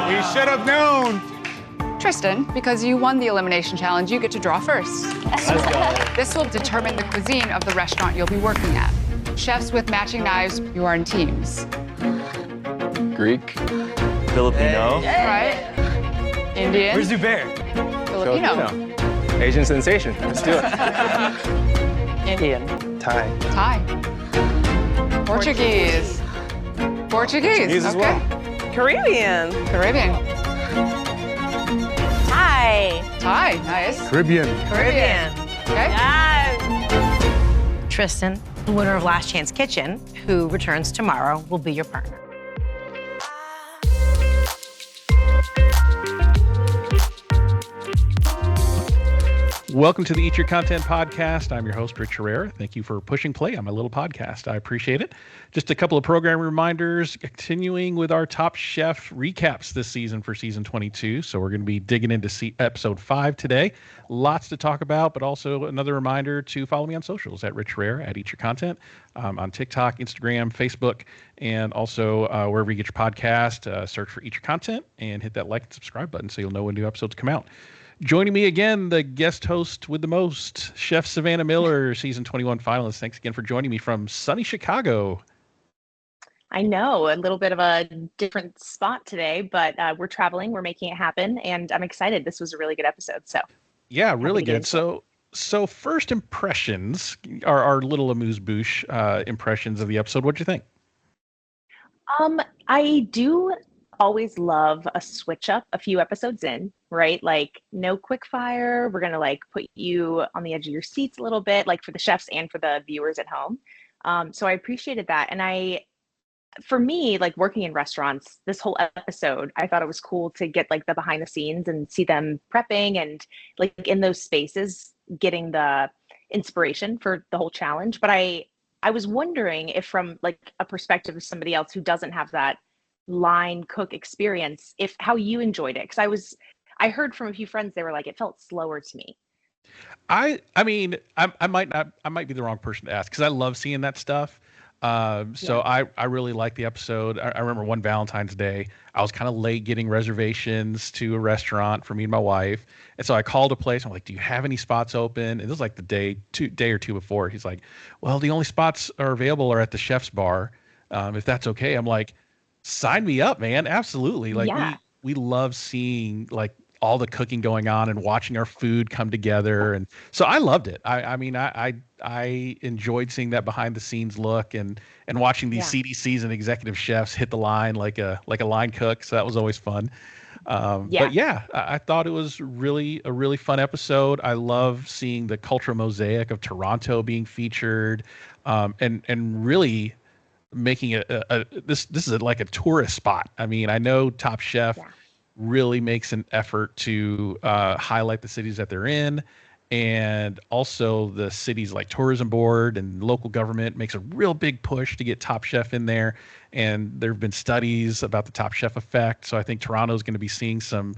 We should have known. Tristan, because you won the elimination challenge, you get to draw first. This will determine the cuisine of the restaurant you'll be working at. Chefs with matching knives, you are in teams. Greek. Filipino. Right? Indian. Where's Zubair? Filipino. Asian sensation. Let's do it. Indian. Thai. Thai. Portuguese. Portuguese, as okay. well. Caribbean. Caribbean. Thai. Thai, nice. Caribbean. Caribbean. Okay. Yes. Tristan, the winner of Last Chance Kitchen, who returns tomorrow, will be your partner. Welcome to the Eat Your Content podcast. I'm your host, Rich Herrera. Thank you for pushing play on my little podcast. I appreciate it. Just a couple of program reminders, continuing with our Top Chef recaps this season for season 22. So we're going to be digging into episode 5 today. Lots to talk about, but also another reminder to follow me on socials at Rich Herrera at Eat Your Content on TikTok, Instagram, Facebook, and also wherever you get your podcast, search for Eat Your Content and hit that like and subscribe button so you'll know when new episodes come out. Joining me again, the guest host with the most, Chef Savannah Miller, season 21 finalist. Thanks again for joining me from sunny Chicago. I know, a little bit of a different spot today, but we're traveling, we're making it happen, and I'm excited. This was a really good episode. So yeah, really good. So first impressions, our little amuse-bouche impressions of the episode. What'd you think? I do always love a switch up a few episodes in, right? Like no quick fire. We're going to like put you on the edge of your seats a little bit, like for the chefs and for the viewers at home. So I appreciated that. And for me, like working in restaurants, this whole episode, I thought it was cool to get like the behind the scenes and see them prepping and like in those spaces, getting the inspiration for the whole challenge. But I was wondering if from like a perspective of somebody else who doesn't have that line cook experience, if how you enjoyed it, because I heard from a few friends, they were like, it felt slower to me. I mean, I might be the wrong person to ask because I love seeing that stuff. So I really like the episode. I remember one Valentine's Day, I was kind of late getting reservations to a restaurant for me and my wife, and so I called a place. I'm like, "Do you have any spots open?" And this was like the day or two before. He's like, "Well, the only spots are available are at the chef's bar. If that's okay." I'm like, sign me up, man. Absolutely. Like we love seeing like all the cooking going on and watching our food come together. And so I loved it. I mean, I enjoyed seeing that behind the scenes look and watching these CDCs and executive chefs hit the line like a line cook. So that was always fun. But yeah, I thought it was a really fun episode. I love seeing the cultural mosaic of Toronto being featured, and really making it this is like a tourist spot. I mean, I know Top Chef really makes an effort to highlight the cities that they're in, and also the cities like tourism board and local government makes a real big push to get Top Chef in there. And there have been studies about the Top Chef effect. So I think Toronto is going to be seeing some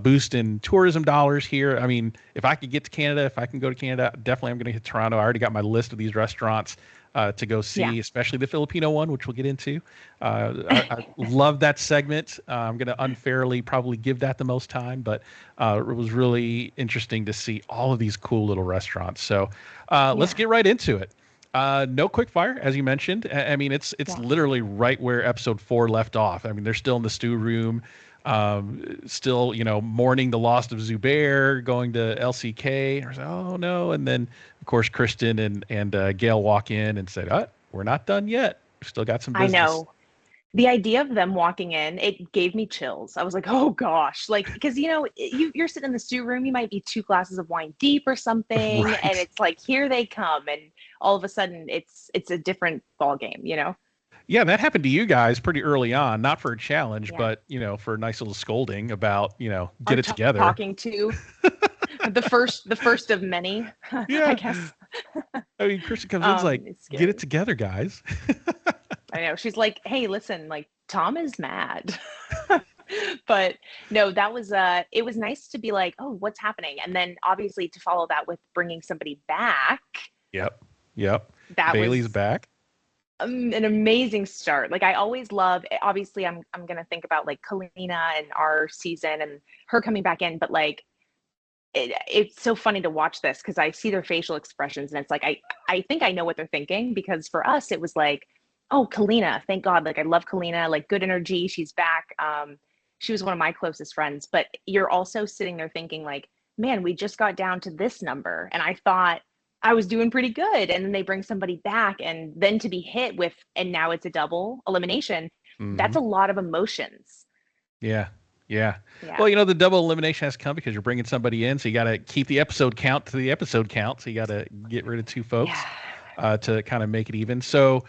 boost in tourism dollars here. I mean, if I could get to Canada, if I can go to Canada, definitely I'm going to hit Toronto. I already got my list of these restaurants to go see, especially the Filipino one, which we'll get into. I love that segment. I'm going to unfairly probably give that the most time, but it was really interesting to see all of these cool little restaurants. So let's get right into it. No quick fire, as you mentioned. I mean, it's literally right where episode 4 left off. I mean, they're still in the stew room, still, mourning the loss of Zubair, going to LCK. I was like, oh no. And then of course, Kristen and Gail walk in and say, we're not done yet. We've still got some business. I know. The idea of them walking in, it gave me chills. I was like, oh gosh, like, because you're sitting in the stew room, you might be 2 glasses of wine deep or something, right. And it's like, here they come, and all of a sudden it's a different ball game, Yeah, that happened to you guys pretty early on, not for a challenge, but for a nice little scolding about get it together. Talking to the first of many, I guess. I mean, Kristen comes in like, get it together, guys. I know. She's like, hey, listen, like Tom is mad. But no, that was it was nice to be like, oh, what's happening? And then obviously to follow that with bringing somebody back. Yep. Bailey's back. an amazing start. Like I always love, obviously I'm going to think about like Kalina and our season and her coming back in, but like it's so funny to watch this because I see their facial expressions and it's like I think I know what they're thinking, because for us it was like, oh, Kalina, thank God. Like I love Kalina, like good energy, she's back. She was one of my closest friends, but you're also sitting there thinking like, man, we just got down to this number and I thought I was doing pretty good, and then they bring somebody back and then to be hit with, and now it's a double elimination. That's a lot of emotions. Yeah. Yeah. Well, the double elimination has come because you're bringing somebody in, so you got to keep the episode count to the episode count. So you got to get rid of 2 folks to kind of make it even. So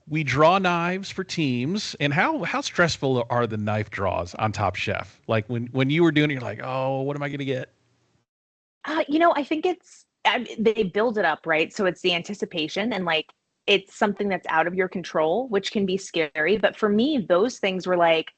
we draw knives for teams. And how stressful are the knife draws on Top Chef? Like when you were doing it, you're like, oh, what am I going to get? I think they build it up, right? So it's the anticipation and like it's something that's out of your control, which can be scary. But for me, those things were like,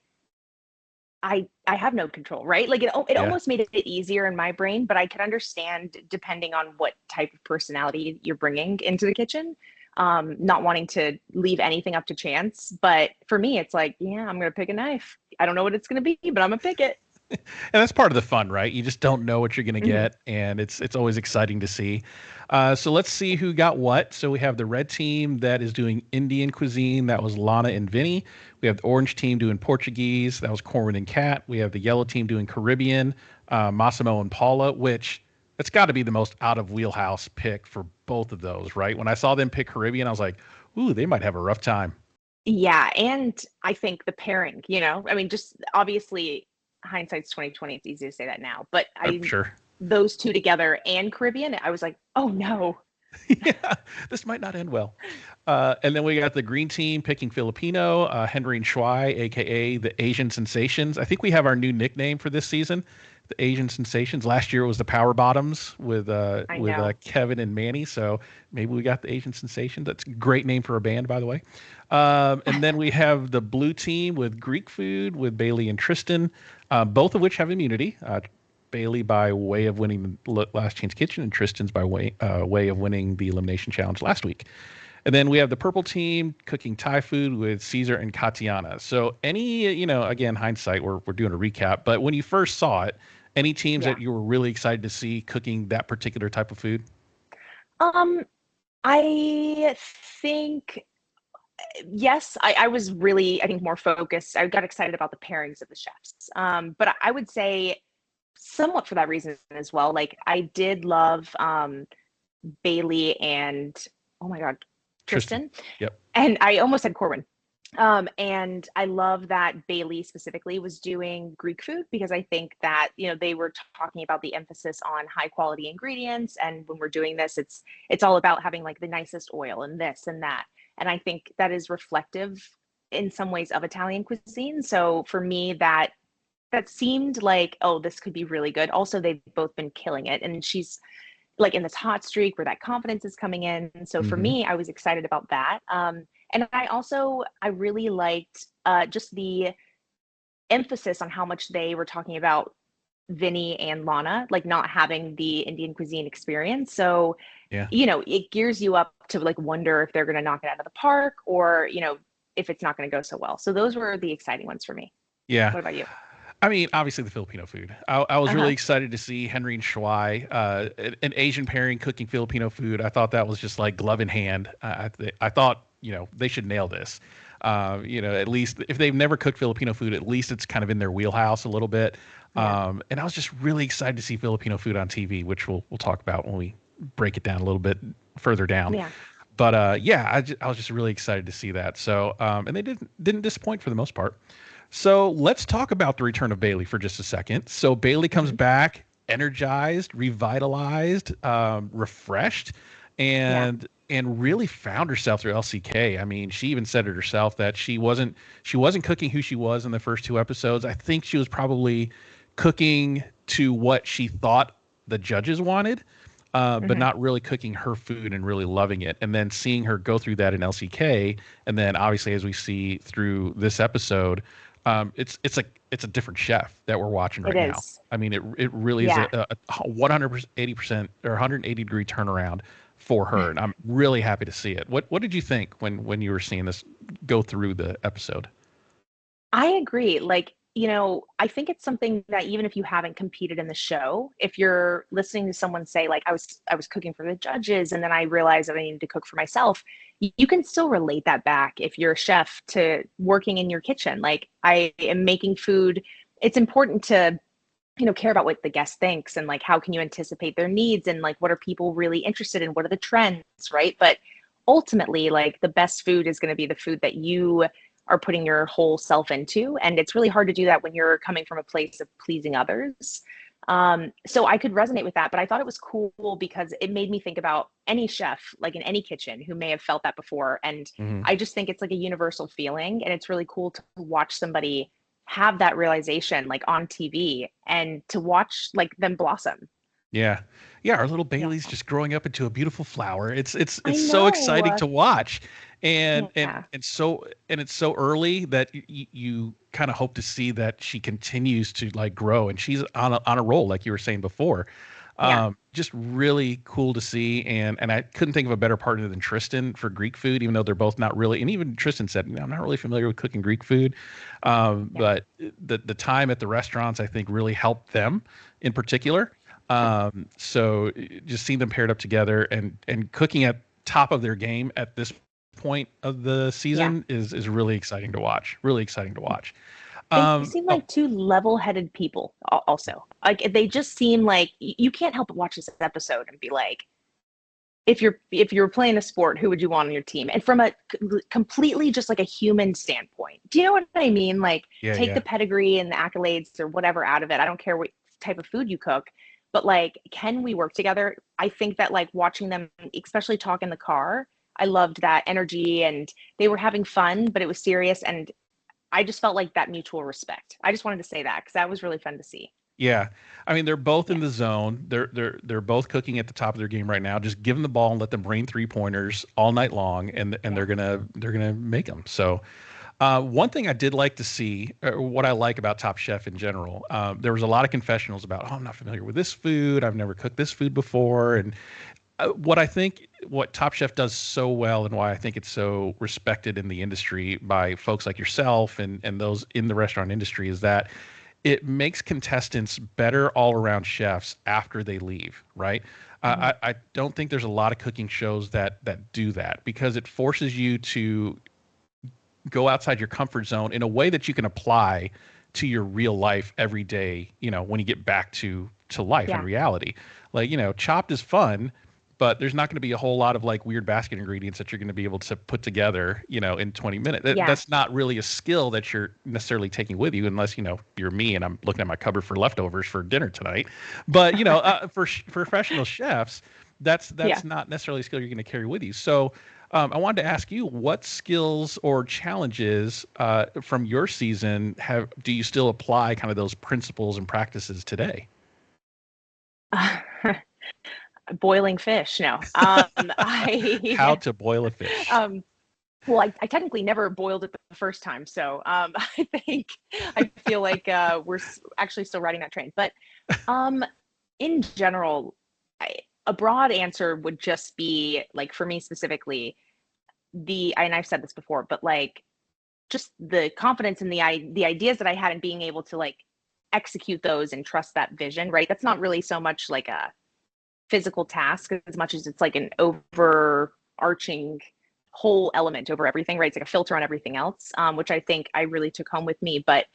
I have no control, right? Like it almost made it easier in my brain, but I could understand depending on what type of personality you're bringing into the kitchen, not wanting to leave anything up to chance. But for me, it's like, yeah, I'm going to pick a knife. I don't know what it's going to be, but I'm going to pick it. And that's part of the fun, right? You just don't know what you're going to get, and it's always exciting to see. So let's see who got what. So we have the red team that is doing Indian cuisine. That was Lana and Vinny. We have the orange team doing Portuguese. That was Corwin and Kat. We have the yellow team doing Caribbean, Massimo and Paula, which it's got to be the most out of wheelhouse pick for both of those, right? When I saw them pick Caribbean, I was like, ooh, they might have a rough time. Yeah, and I think the pairing, I mean, just obviously hindsight's 2020. It's easy to say that now, but I'm sure those two together and Caribbean, I was like, oh no. Yeah, this might not end well. And then we got the green team picking Filipino, Henry and Shuai, aka the Asian Sensations. I think we have our new nickname for this season, the Asian Sensations. Last year it was the Power Bottoms with Kevin and Manny. So maybe we got the Asian Sensations. That's a great name for a band, by the way. And then we have the blue team with Greek food with Bailey and Tristan, both of which have immunity. Bailey by way of winning the Last Chance Kitchen, and Tristan's by way of winning the Elimination Challenge last week. And then we have the purple team cooking Thai food with Caesar and Katiana. So again, hindsight, we're doing a recap, but when you first saw it, any teams that you were really excited to see cooking that particular type of food? I think, yes, I was really, I think, more focused. I got excited about the pairings of the chefs. But I would say somewhat for that reason as well. Like I did love Bailey and, oh my God, Tristan. Yep. And I almost said Corwin. And I love that Bailey specifically was doing Greek food, because I think that, they were talking about the emphasis on high quality ingredients. And when we're doing this, it's all about having like the nicest oil and this and that. And I think that is reflective in some ways of Italian cuisine. So for me, that seemed like, oh, this could be really good. Also, they've both been killing it. And she's like in this hot streak where that confidence is coming in. So for me, I was excited about that. And I really liked just the emphasis on how much they were talking about Vinny and Lana, like not having the Indian cuisine experience. So, it gears you up to like wonder if they're going to knock it out of the park, or, if it's not going to go so well. So those were the exciting ones for me. Yeah. What about you? I mean, obviously the Filipino food. I was really excited to see Henry and Shuai, an Asian pairing cooking Filipino food. I thought that was just like glove in hand. I thought, they should nail this. At least if they've never cooked Filipino food, at least it's kind of in their wheelhouse a little bit. And I was just really excited to see Filipino food on TV, which we'll talk about when we break it down a little bit further down. Yeah. But I was just really excited to see that. So, and they didn't disappoint for the most part. So let's talk about the return of Bailey for just a second. So Bailey comes back energized, revitalized, refreshed, and really found herself through LCK. I mean, she even said it herself that she wasn't cooking who she was in the first 2 episodes. I think she was probably cooking to what she thought the judges wanted, but not really cooking her food and really loving it. And then seeing her go through that in LCK, and then obviously as we see through this episode, it's a different chef that we're watching right now. I mean, it really is a 180% or 180 degree turnaround for her, and I'm really happy to see it. What did you think when you were seeing this go through the episode? I agree. Like, I think it's something that even if you haven't competed in the show, if you're listening to someone say like I was cooking for the judges and then I realized that I needed to cook for myself, you can still relate that back if you're a chef to working in your kitchen. Like I am making food. It's important to care about what the guest thinks and like how can you anticipate their needs and like what are people really interested in, what are the trends, right? But ultimately, like the best food is going to be the food that you are putting your whole self into, and it's really hard to do that when you're coming from a place of pleasing others. So I could resonate with that, but I thought it was cool because it made me think about any chef like in any kitchen who may have felt that before, and I just think it's like a universal feeling, and it's really cool to watch somebody have that realization like on TV and to watch like them blossom. Yeah. Yeah, our little Bailey's just growing up into a beautiful flower. It's I so exciting know. to watch. And Yeah. it's so early that you kind of hope to see that she continues to like grow, and she's on a roll like you were saying before. Yeah. Just really cool to see, and I couldn't think of a better partner than Tristan for Greek food, even though they're both not really, and even Tristan said, I'm not really familiar with cooking Greek food. But the time at the restaurants, I think, really helped them in particular. So just seeing them paired up together and cooking at top of their game at this point of the Yeah. season is really exciting to watch. Really exciting to watch. They seem like two level-headed people also. Like they just seem like you can't help but watch this episode and be like, if you're playing a sport, who would you want on your team? And from a completely just like a human standpoint. Do you know what I mean? Like take the pedigree and the accolades or whatever out of it. I don't care what type of food you cook, but like, can we work together? I think that like watching them, especially talk in the car, I loved that energy and they were having fun, but it was serious. And I just felt like that mutual respect. I just wanted to say that because that was really fun to see. Yeah. I mean, they're both in the zone. They're both cooking at the top of their game right now. Just give them the ball and let them rain 3-pointers all night long, and they're gonna make them. So, one thing I did like to see, or what I like about Top Chef in general, there was a lot of confessionals about, I'm not familiar with this food. I've never cooked this food before, and what Top Chef does so well, and why I think it's so respected in the industry by folks like yourself and those in the restaurant industry, is that it makes contestants better all around chefs after they leave, right? I don't think there's a lot of cooking shows that do that, because it forces you to go outside your comfort zone in a way that you can apply to your real life every day, when you get back to life and reality. Like, Chopped is fun, but there's not going to be a whole lot of like weird basket ingredients that you're going to be able to put together, in 20 minutes. That's not really a skill that you're necessarily taking with you, unless, you're me and I'm looking at my cupboard for leftovers for dinner tonight. But, for professional chefs, that's not necessarily a skill you're going to carry with you. So I wanted to ask you, what skills or challenges from your season do you still apply kind of those principles and practices today? Boiling fish. No. How to boil a fish. Well, I technically never boiled it the first time. So I feel like we're actually still riding that train. But in general, a broad answer would just be like, for me specifically, and I've said this before, but like just the confidence and the ideas that I had in being able to like execute those and trust that vision, right? That's not really so much like a physical task as much as it's like an overarching whole element over everything, right? It's like a filter on everything else, which I think I really took home with me. But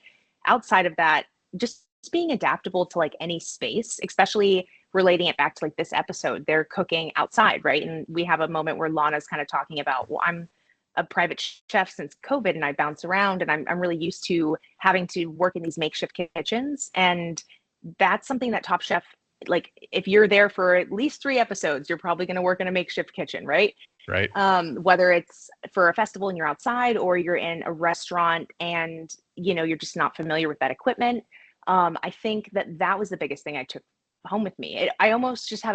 outside of that, just being adaptable to like any space, especially relating it back to like this episode, they're cooking outside, right? And we have a moment where Lana's kind of talking about, well, I'm a private chef since COVID and I bounce around and I'm really used to having to work in these makeshift kitchens. And that's something that Top Chef, like if you're there for at least 3 episodes, you're probably going to work in a makeshift kitchen, right? Right. Whether it's for a festival and you're outside, or you're in a restaurant and you're just not familiar with that equipment. I think that was the biggest thing I took home with me. I almost just have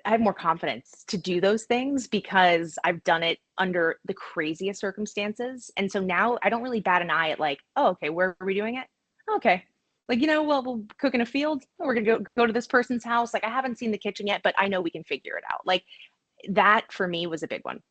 I have more confidence to do those things because I've done it under the craziest circumstances. And so now I don't really bat an eye at like, oh, okay, where are we doing it? Okay. Like, well, we'll cook in a field. We're gonna go to this person's house. Like, I haven't seen the kitchen yet, but I know we can figure it out. Like, that for me was a big one.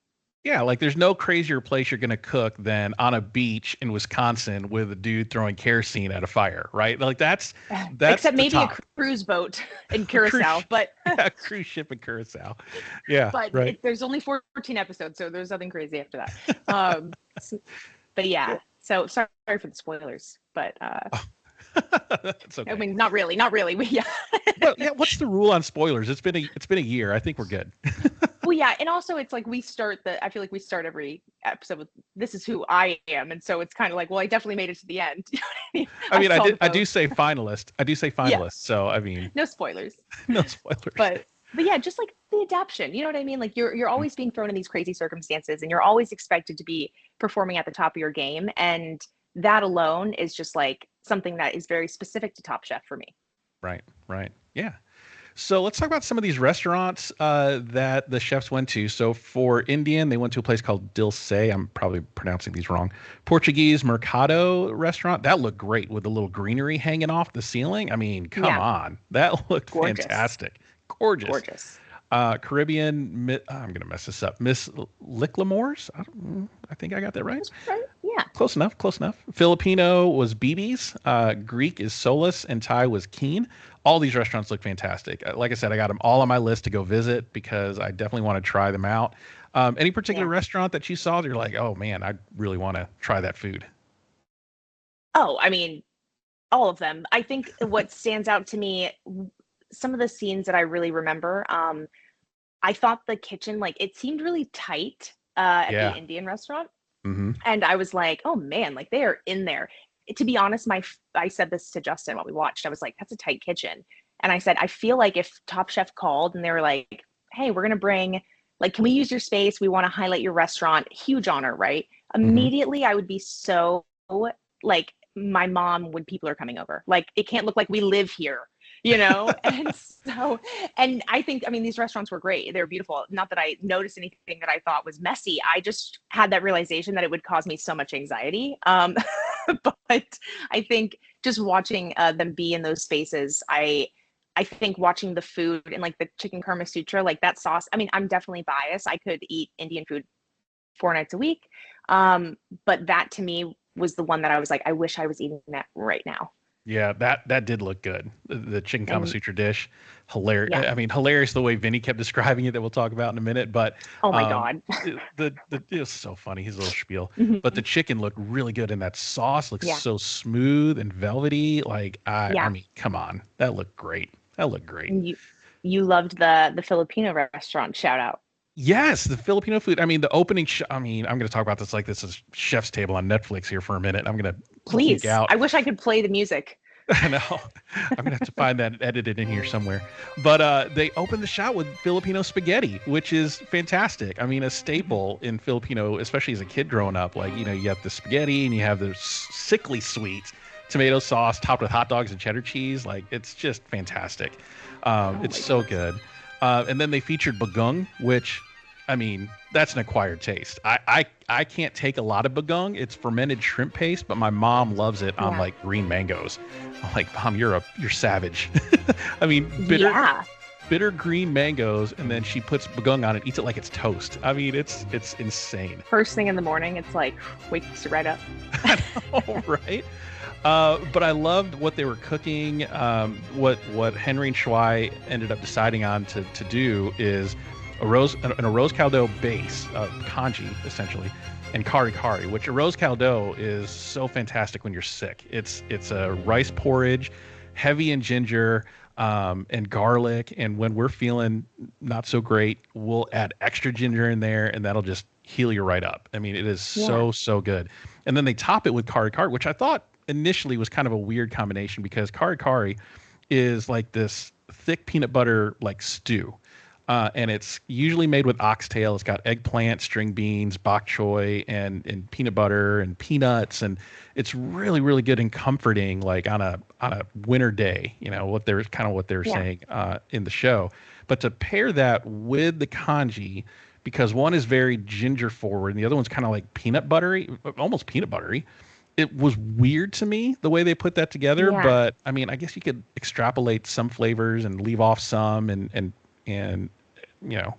Yeah, like there's no crazier place you're gonna cook than on a beach in Wisconsin with a dude throwing kerosene at a fire, right? Like that's Except the maybe top. a cruise boat in Curacao, but Yeah, cruise ship in Curacao. Yeah, but right. there's only 14 episodes, so there's nothing crazy after that. But yeah, so sorry for the spoilers, but That's okay. I mean, not really. Yeah. Well, yeah. What's the rule on spoilers? It's been a year. I think we're good. Well, yeah, and also it's like I feel like we start every episode with "This is who I am," and so it's kind of like, well, I definitely made it to the end. You know what I mean, saw the I do post. say finalist. I do say finalist. So I mean, No spoilers, no spoilers. but yeah, just like the adaptation. You know what I mean? Like you're always being thrown in these crazy circumstances, and you're always expected to be performing at the top of your game, and that alone is just like something that is very specific to Top Chef for me. Right. Yeah. So let's talk about some of these restaurants that the chefs went to. So for Indian, they went to a place called Dulce. I'm probably pronouncing these wrong. Portuguese Mercado restaurant. That looked great with the little greenery hanging off the ceiling. I mean, come on. That looked Gorgeous. fantastic. Gorgeous. Caribbean, I'm going to mess this up. Miss Licklamore's. I think I got that right. Right? Yeah. Close enough. Filipino was BB's. Greek is Solus, and Thai was Keen. All these restaurants look fantastic. Like I said, I got them all on my list to go visit because I definitely want to try them out. Any particular restaurant that you saw that you're like, oh man, I really want to try that food? Oh, I mean, all of them. I think what stands out to me, some of the scenes that I really remember, I thought the kitchen, like, it seemed really tight at the Indian restaurant. Mm-hmm. And I was like, oh man, like they are in there. To be honest, I said this to Justin while we watched. I was like, that's a tight kitchen. And I said, I feel like if Top Chef called and they were like, hey, we're going to bring, like, can we use your space? We want to highlight your restaurant. Huge honor, right? Immediately, I would be so like, my mom when people are coming over. Like, it can't look like we live here, you know? And I think, I mean, these restaurants were great. They were beautiful. Not that I noticed anything that I thought was messy. I just had that realization that it would cause me so much anxiety. But I think just watching them be in those spaces, I think watching the food and like the chicken karma sutra, like that sauce, I mean, I'm definitely biased. I could eat Indian food 4 nights a week. But that to me was the one that I was like, I wish I was eating that right now. Yeah, that did look good. The chicken Kama Sutra dish, hilarious. Yeah. I mean, hilarious the way Vinny kept describing it that we'll talk about in a minute. But oh my God, it was so funny, his little spiel. But the chicken looked really good, and that sauce looks so smooth and velvety. Like I mean, come on, that looked great. And you loved the Filipino restaurant shout out. Yes, the Filipino food. I mean, the opening. I mean, I'm going to talk about this like this is Chef's Table on Netflix here for a minute. I'm going to please. I wish I could play the music. I know. I'm going to have to find that edited in here somewhere. But they opened the shot with Filipino spaghetti, which is fantastic. I mean, a staple in Filipino, especially as a kid growing up. Like, you know, you have the spaghetti and you have the sickly sweet tomato sauce topped with hot dogs and cheddar cheese. Like, it's just fantastic. It's so good. And then they featured bagung, which, I mean, that's an acquired taste. I can't take a lot of bagung. It's fermented shrimp paste, but my mom loves it on like green mangoes. I'm like, Mom, you're savage. I mean, bitter green mangoes, and then she puts bagung on it, eats it like it's toast. I mean, it's insane. First thing in the morning, it's like wakes you right up. I know, right? But I loved what they were cooking. What Henry and Shuai ended up deciding on to do is a rose caldo base of congee, essentially, and kari kari, which a rose caldo is so fantastic when you're sick. It's a rice porridge, heavy in ginger and garlic, and when we're feeling not so great, we'll add extra ginger in there, and that'll just heal you right up. I mean, it is so good. And then they top it with kari kari, which I thought initially was kind of a weird combination because kari kari is like this thick peanut butter like stew. And it's usually made with oxtail. It's got eggplant, string beans, bok choy, and peanut butter and peanuts, and it's really, really good and comforting. Like on a winter day, you know what they're saying in the show. But to pair that with the congee, because one is very ginger forward and the other one's kind of like peanut buttery, almost peanut buttery. it was weird to me the way they put that together. Yeah. But I mean, I guess you could extrapolate some flavors and leave off some, and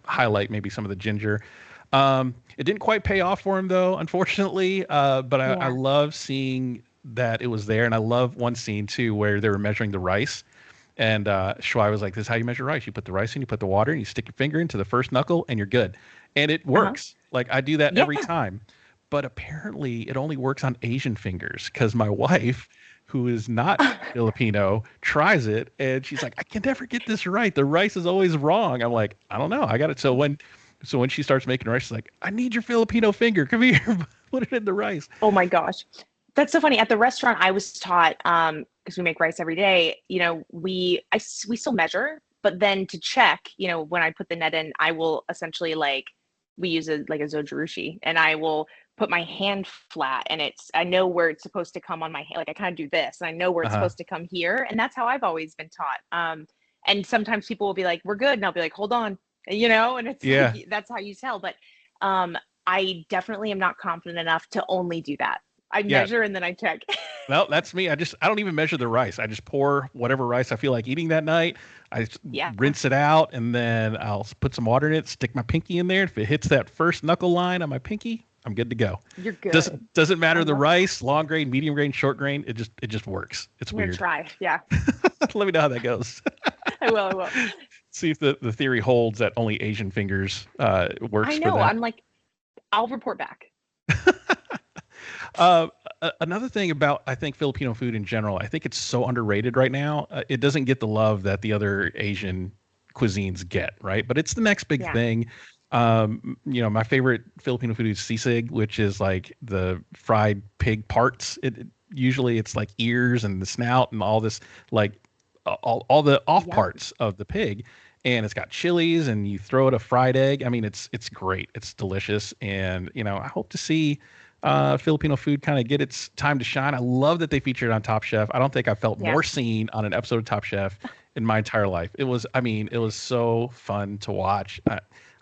highlight maybe some of the ginger. It didn't quite pay off for him though, unfortunately. But I love seeing that it was there, and I love one scene too where they were measuring the rice. And Shuai was like, "This is how you measure rice. You put the rice in, you put the water in, you stick your finger into the first knuckle, and you're good." And it works. Like I do that every time. But apparently, it only works on Asian fingers because my wife, who is not Filipino, tries it, and she's like, "I can never get this right. The rice is always wrong." I'm like, "I don't know. I got it." So when she starts making rice, she's like, "I need your Filipino finger. Come here, put it in the rice." Oh my gosh. That's so funny. At the restaurant, I was taught, because we make rice every day, we still measure, but then to check, when I put the net in, I will essentially we use a zojirushi, and I will put my hand flat, and I know where it's supposed to come on my hand. Like I kind of do this, and I know where it's supposed to come here. And that's how I've always been taught. And sometimes people will be like, "We're good." And I'll be like, "Hold on," and it's like, that's how you tell. But I definitely am not confident enough to only do that. I measure and then I check. Well, that's me. I don't even measure the rice. I just pour whatever rice I feel like eating that night. I rinse it out, and then I'll put some water in it, stick my pinky in there. If it hits that first knuckle line on my pinky, I'm good to go. You're good. Doesn't matter the rice, long grain, medium grain, short grain. It just works. It's weird. Try. Yeah. Let me know how that goes. I will. See if the theory holds that only Asian fingers works. I know. For that. I'm like, I'll report back. Another thing about, I think, Filipino food in general, I think it's so underrated right now. It doesn't get the love that the other Asian cuisines get, right? But it's the next big thing. My favorite Filipino food is sisig, which is like the fried pig parts. Usually it's like ears and the snout and all this, like all the off parts of the pig. And it's got chilies, and you throw it a fried egg. I mean, it's great. It's delicious. And, I hope to see Filipino food kind of get its time to shine. I love that they featured on Top Chef. I don't think I felt more seen on an episode of Top Chef in my entire life. It was so fun to watch.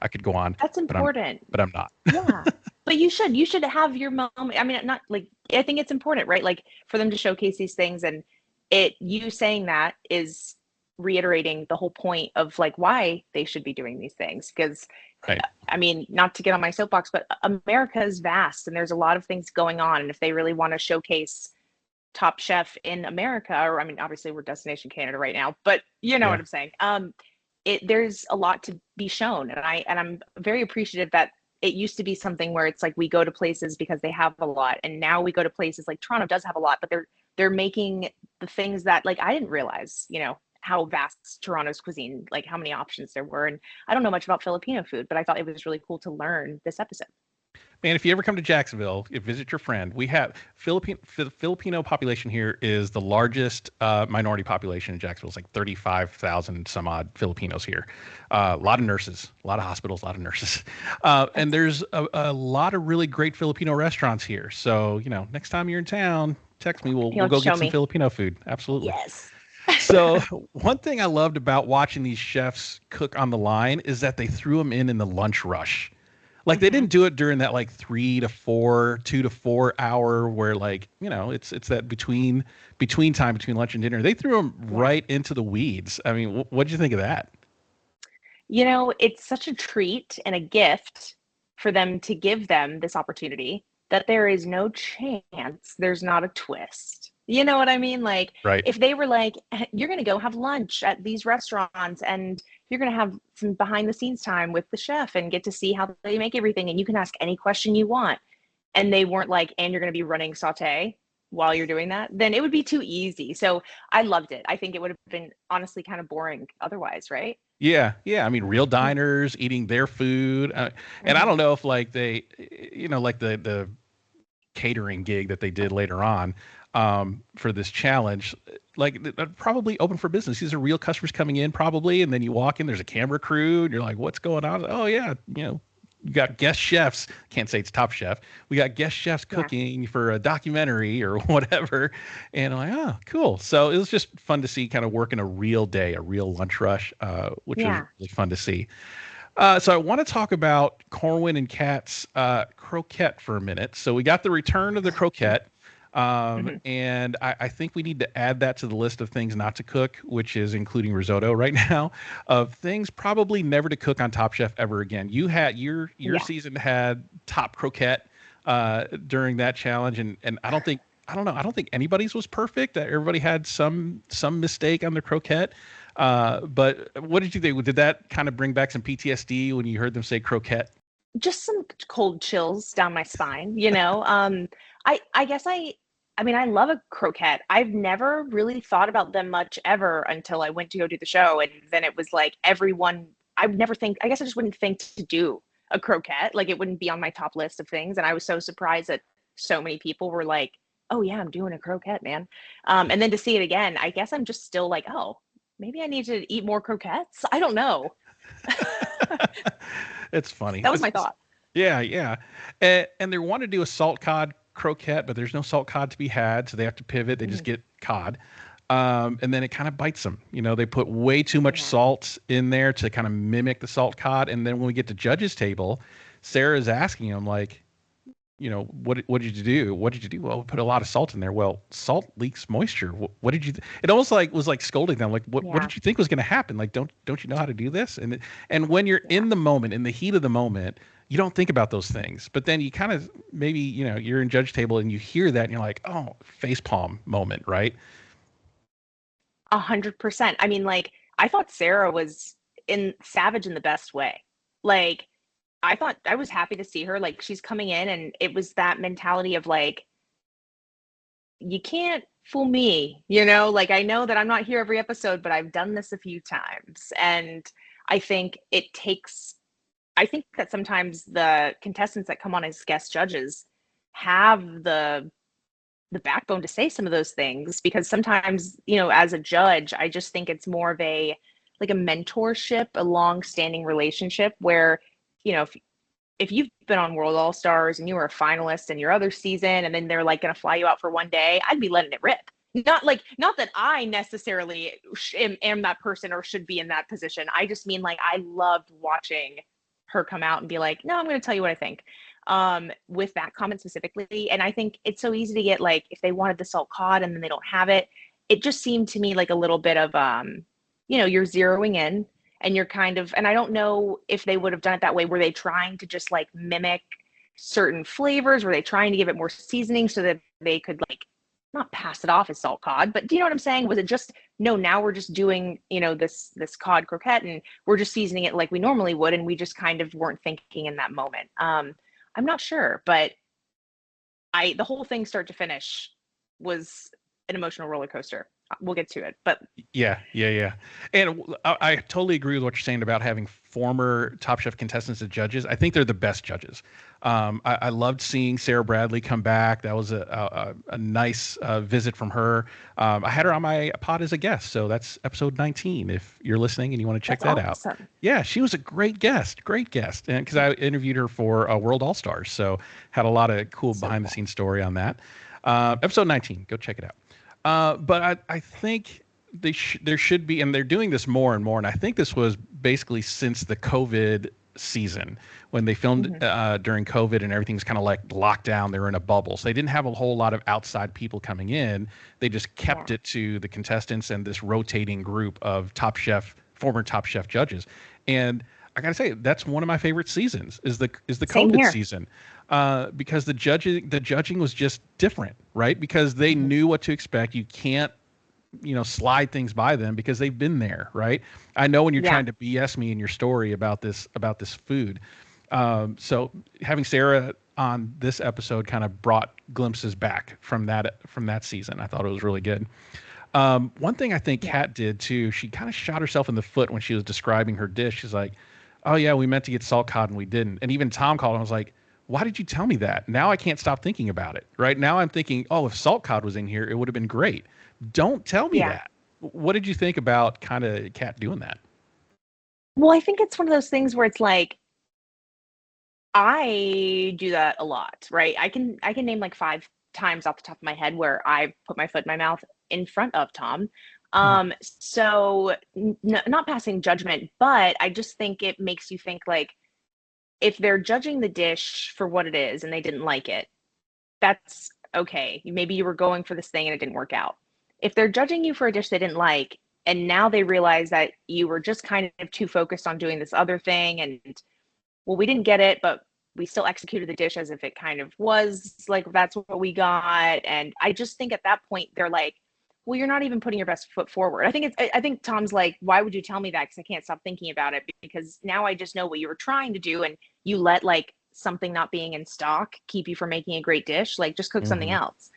I could go on. That's important. But I'm not. Yeah. But you should have your moment. I mean, not like, I think it's important, right? Like for them to showcase these things, and you saying that is reiterating the whole point of like why they should be doing these things. Because I mean, not to get on my soapbox, but America is vast, and there's a lot of things going on. And if they really want to showcase Top Chef in America, or I mean, obviously we're Destination Canada right now, but you know what I'm saying. There's a lot to be shown, and I'm very appreciative that it used to be something where it's like we go to places because they have a lot, and now we go to places like Toronto does have a lot, but they're making the things that like I didn't realize, how vast Toronto's cuisine, like how many options there were. And I don't know much about Filipino food, but I thought it was really cool to learn this episode. Man, if you ever come to Jacksonville, visit your friend. We have Filipino population here is the largest minority population in Jacksonville. It's like 35,000 some odd Filipinos here. A lot of nurses, a lot of hospitals, a lot of nurses. And there's a lot of really great Filipino restaurants here. So, next time you're in town, text me. We'll go get some Filipino food. Absolutely. Yes. So one thing I loved about watching these chefs cook on the line is that they threw them in the lunch rush. Like they didn't do it during that like 2 to 4 hour where like, it's that between time between lunch and dinner. They threw them right into the weeds. I mean, what did you think of that? It's such a treat and a gift for them to give them this opportunity that there is no chance there's not a twist. You know what I mean? Like, if they were like, you're going to go have lunch at these restaurants, and you're going to have some behind the scenes time with the chef and get to see how they make everything, and you can ask any question you want. And they weren't like, and you're going to be running saute while you're doing that, then it would be too easy. So I loved it. I think it would have been honestly kind of boring otherwise, right? Yeah. I mean, real diners eating their food. And I don't know if like they, like the catering gig that they did later on, for this challenge, like probably open for business. These are real customers coming in probably. And then you walk in, there's a camera crew, and you're like, what's going on? Oh yeah. You got guest chefs. Can't say it's Top Chef. We got guest chefs cooking for a documentary or whatever. And I'm like, oh, cool. So it was just fun to see kind of working a real day, a real lunch rush, which was really fun to see. So I want to talk about Corwin and Kat's croquette for a minute. So we got the return of the croquette. And I think we need to add that to the list of things not to cook, which is including risotto right now, of things probably never to cook on Top Chef ever again. You had your season had top croquette during that challenge, and I don't think anybody's was perfect. Everybody had some mistake on the croquette. But what did you think? Did that kind of bring back some PTSD when you heard them say croquette? Just some cold chills down my spine, you know. I guess I mean, I love a croquette. I've never really thought about them much ever until I went to go do the show, and then it was like everyone. I would never think. I guess I just wouldn't think to do a croquette. Like it wouldn't be on my top list of things, and I was so surprised that so many people were like, "Oh yeah, I'm doing a croquette, man." And then to see it again, I guess I'm just still like, "Oh, maybe I need to eat more croquettes." I don't know. It's funny. That was my thought. Yeah, yeah. And they want to do a salt cod croquette, but there's no salt cod to be had, so they have to pivot. They just get cod. And then it kind of bites them. You know, they put way too much salt in there to kind of mimic the salt cod. And then when we get to judges table, Sarah is asking them like, you know, what did you do? What did you do? Well, we put a lot of salt in there. Well, salt leaks moisture. What did you? It almost like was like scolding them. Like, what did you think was going to happen? Like, don't you know how to do this? And when you're in the moment, in the heat of the moment, you don't think about those things. But then you kind of maybe you're in judge table and you hear that and you're like, oh, facepalm moment, right? 100%. I mean, like I thought Sarah was savage in the best way. Like I thought I was happy to see her. Like she's coming in and it was that mentality of like, you can't fool me, you know, like I know that I'm not here every episode, but I've done this a few times. And I think that sometimes the contestants that come on as guest judges have the backbone to say some of those things, because sometimes, you know, as a judge, I just think it's more of a mentorship, a long-standing relationship where, you know, if you've been on World All Stars and you were a finalist in your other season and then they're like going to fly you out for one day, I'd be letting it rip. Not that I necessarily am that person or should be in that position. I just mean like I loved watching her come out and be like, no, I'm going to tell you what I think, with that comment specifically. And I think it's so easy to get like, if they wanted the salt cod and then they don't have it, it just seemed to me like a little bit of, you know, you're zeroing in and you're kind of, and I don't know if they would have done it that way. Were they trying to just like mimic certain flavors? Were they trying to give it more seasoning so that they could like not pass it off as salt cod, but do you know what I'm saying? Was it just, no, now we're just doing, you know, this cod croquette and we're just seasoning it like we normally would. And we just kind of weren't thinking in that moment. I'm not sure, but the whole thing start to finish was an emotional roller coaster. We'll get to it, but yeah. And I totally agree with what you're saying about having former Top Chef contestants as judges. I think they're the best judges. I loved seeing Sarah Bradley come back. That was a nice visit from her. I had her on my pod as a guest, so that's episode 19. If you're listening and you want to check that out, yeah, she was a great guest, and because I interviewed her for World All Stars, so had a lot of cool behind the scenes story on that. Episode 19, go check it out. But I think there should be, and they're doing this more and more. And I think this was basically since the COVID season when they filmed during COVID and everything's kind of like locked down. They were in a bubble. So they didn't have a whole lot of outside people coming in. They just kept it to the contestants and this rotating group of former Top Chef judges. And I gotta say, that's one of my favorite seasons is the COVID season. Because the judging was just different, right? Because they knew what to expect. You can't, slide things by them because they've been there, right? I know when you're trying to BS me in your story about this food. So having Sarah on this episode kind of brought glimpses back from that season. I thought it was really good. One thing I think Kat did too, she kind of shot herself in the foot when she was describing her dish. She's like, oh yeah, we meant to get salt cod and we didn't. And even Tom called and was like, why did you tell me that? Now I can't stop thinking about it, right? Now I'm thinking, oh, if salt cod was in here, it would have been great. Don't tell me that. What did you think about kind of Kat doing that? Well, I think it's one of those things where it's like, I do that a lot, right? I can name like 5 times off the top of my head where I put my foot in my mouth in front of Tom. So not passing judgment, but I just think it makes you think like, if they're judging the dish for what it is and they didn't like it, that's okay, maybe you were going for this thing and it didn't work out. If they're judging you for a dish they didn't like, and now they realize that you were just kind of too focused on doing this other thing, and well, we didn't get it, but we still executed the dish as if it kind of was like that's what we got. And I just think at that point they're like, well, you're not even putting your best foot forward. I think Tom's like, why would you tell me that? Because I can't stop thinking about it, because now I just know what you were trying to do, and you let like something not being in stock keep you from making a great dish. Like, just cook something else.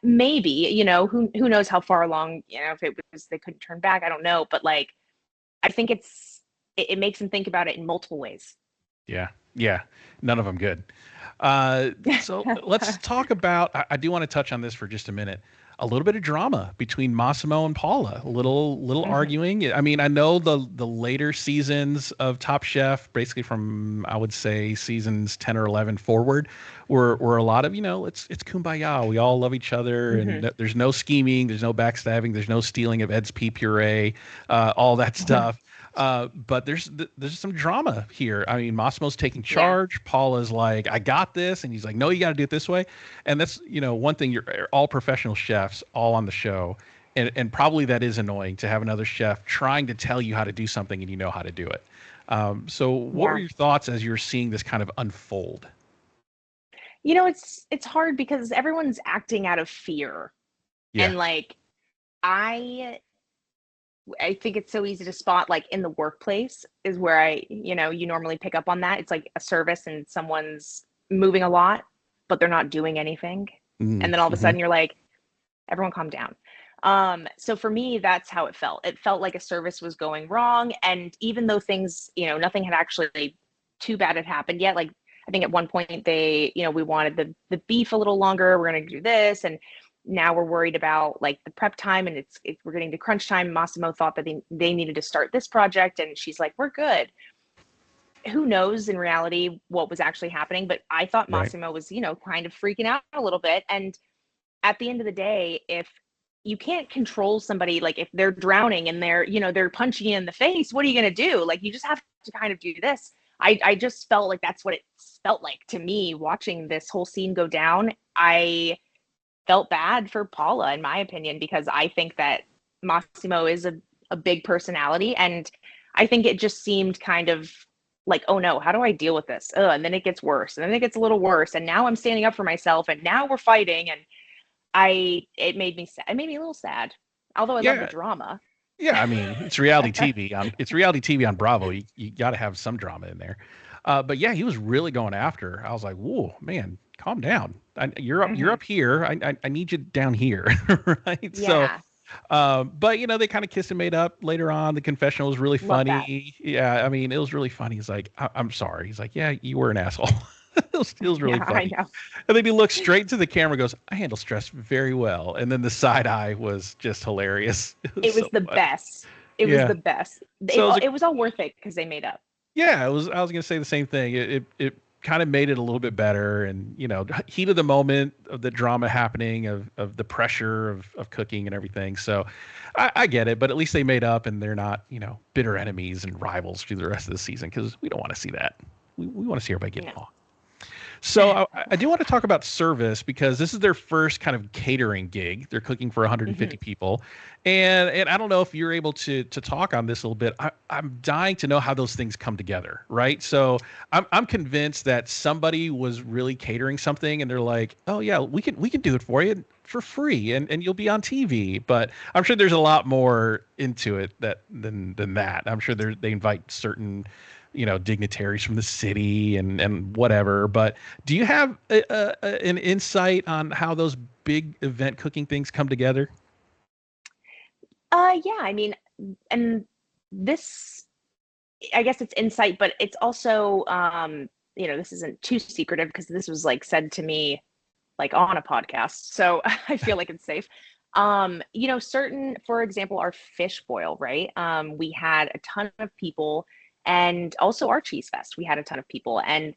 Maybe, you know, who knows how far along, you know, if it was they couldn't turn back, I don't know, but like I think it makes them think about it in multiple ways. Yeah, none of them good. So let's talk about, I do want to touch on this for just a minute. A little bit of drama between Massimo and Paula, a little arguing. I mean, I know the later seasons of Top Chef, basically from, I would say, seasons 10 or 11 forward, were a lot of, you know, it's kumbaya. We all love each other, and there's no scheming, there's no backstabbing, there's no stealing of Ed's pea puree, all that stuff. But there's some drama here. I mean, Massimo's taking charge. Yeah. Paula's like, I got this. And he's like, no, you got to do it this way. And that's, you know, one thing, you're all professional chefs all on the show. And probably that is annoying to have another chef trying to tell you how to do something and you know how to do it. So what were your thoughts as you were seeing this kind of unfold? You know, it's hard because everyone's acting out of fear. Yeah. And like, I think it's so easy to spot, like in the workplace is where you normally pick up on that. It's like a service and someone's moving a lot, but they're not doing anything. And then all of a sudden you're like, everyone calm down. So for me, that's how it felt. It felt like a service was going wrong. And even though things, you know, nothing had actually too bad had happened yet. Like, I think at one point we wanted the beef a little longer. We're going to do this. And now we're worried about like the prep time, and we're getting to crunch time. Massimo thought that they needed to start this project, and she's like, we're good. Who knows in reality what was actually happening, but I thought Massimo was, you know, kind of freaking out a little bit. And at the end of the day, if you can't control somebody, like if they're drowning and they're punching you in the face, what are you going to do? Like, you just have to kind of do this. I just felt like that's what it felt like to me watching this whole scene go down. I felt bad for Paula, in my opinion, because I think that Massimo is a big personality. And I think it just seemed kind of like, oh no, how do I deal with this? And then it gets worse, and then it gets a little worse. And now I'm standing up for myself, and now we're fighting. And it made me sad. It made me a little sad, although I love the drama. Yeah, I mean, it's reality TV. It's reality TV on Bravo. You got to have some drama in there. But yeah, he was really going after her. I was like, whoa, man, calm down. You're up here. I need you down here, right? Yeah. So, but you know, they kind of kissed and made up later on. The confessional was really funny. Yeah, I mean, it was really funny. He's like, I'm sorry. He's like, yeah, you were an asshole. it was really funny. I know. And then he looks straight to the camera, goes, I handle stress very well. And then the side eye was just hilarious. It was the best. It was the best. It was all worth it because they made up. Yeah, I was going to say the same thing. It kind of made it a little bit better, and you know, heat of the moment of the drama happening, of the pressure of cooking and everything. So I get it, but at least they made up, and they're not, you know, bitter enemies and rivals through the rest of the season, because we don't want to see that. We want to see everybody get along. So I do want to talk about service, because this is their first kind of catering gig. They're cooking for 150 people. And I don't know if you're able to talk on this a little bit. I'm dying to know how those things come together, right? So I'm convinced that somebody was really catering something, and they're like, oh yeah, we can do it for you for free, and you'll be on TV. But I'm sure there's a lot more into it than that. I'm sure they invite certain, you know, dignitaries from the city and whatever. But do you have an insight on how those big event cooking things come together? Yeah, I mean, and this, I guess it's insight, but it's also, you know, this isn't too secretive because this was like said to me like on a podcast. So I feel like it's safe. You know, for example, our fish boil, right? We had a ton of people, and also our cheese fest, we had a ton of people. And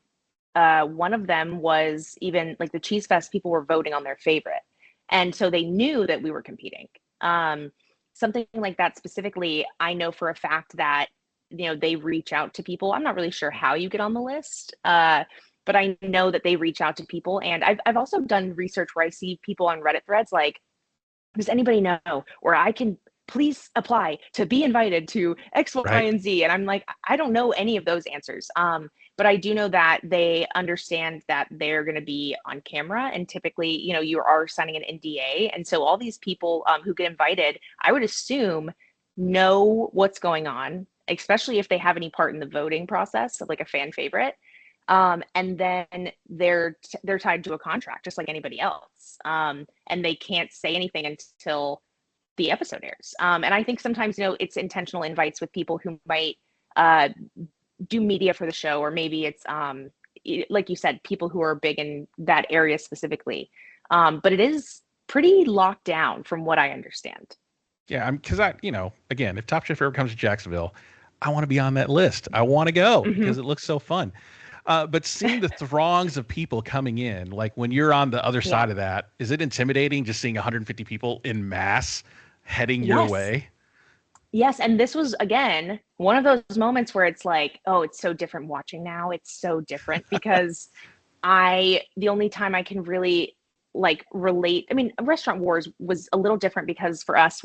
one of them was even like the cheese fest, people were voting on their favorite. And so they knew that we were competing. Something like that specifically, I know for a fact that, you know, they reach out to people. I'm not really sure how you get on the list, but I know that they reach out to people. And I've also done research where I see people on Reddit threads like, does anybody know, or I can please apply to be invited to X, Y, Right. and Z. And I'm like, I don't know any of those answers. But I do know that they understand that they're going to be on camera, and typically, you are signing an NDA. And so all these people who get invited, I would assume know what's going on, especially if they have any part in the voting process of like a fan favorite. And then they're tied to a contract just like anybody else. And they can't say anything until the episode airs. And I think sometimes, it's intentional invites with people who might do media for the show, or maybe it's like you said, people who are big in that area specifically. But it is pretty locked down from what I understand. Yeah, because again, if Top Chef ever comes to Jacksonville, I want to be on that list. I want to go because it looks so fun. But seeing the throngs of people coming in, like when you're on the other side of that, is it intimidating just seeing 150 people in mass heading your way? Yes. And this was, again, one of those moments where it's like, oh, it's so different watching now. It's so different because the only time I can really like relate, I mean, Restaurant Wars was a little different because for us,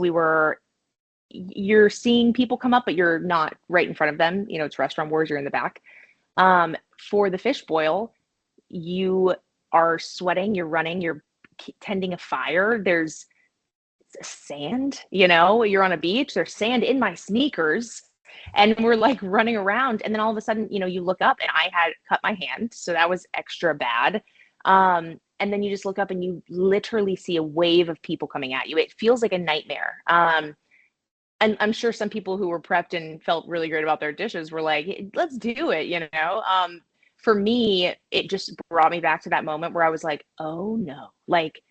you're seeing people come up, but you're not right in front of them. It's Restaurant Wars, you're in the back. For the fish boil, you are sweating, you're running, you're tending a fire. There's sand, you're on a beach, there's sand in my sneakers, and we're like running around. And then all of a sudden, you look up, and I had cut my hand. So that was extra bad. And then you just look up and you literally see a wave of people coming at you. It feels like a nightmare. And I'm sure some people who were prepped and felt really great about their dishes were like, hey, let's do it, For me, it just brought me back to that moment where I was like, oh no, like,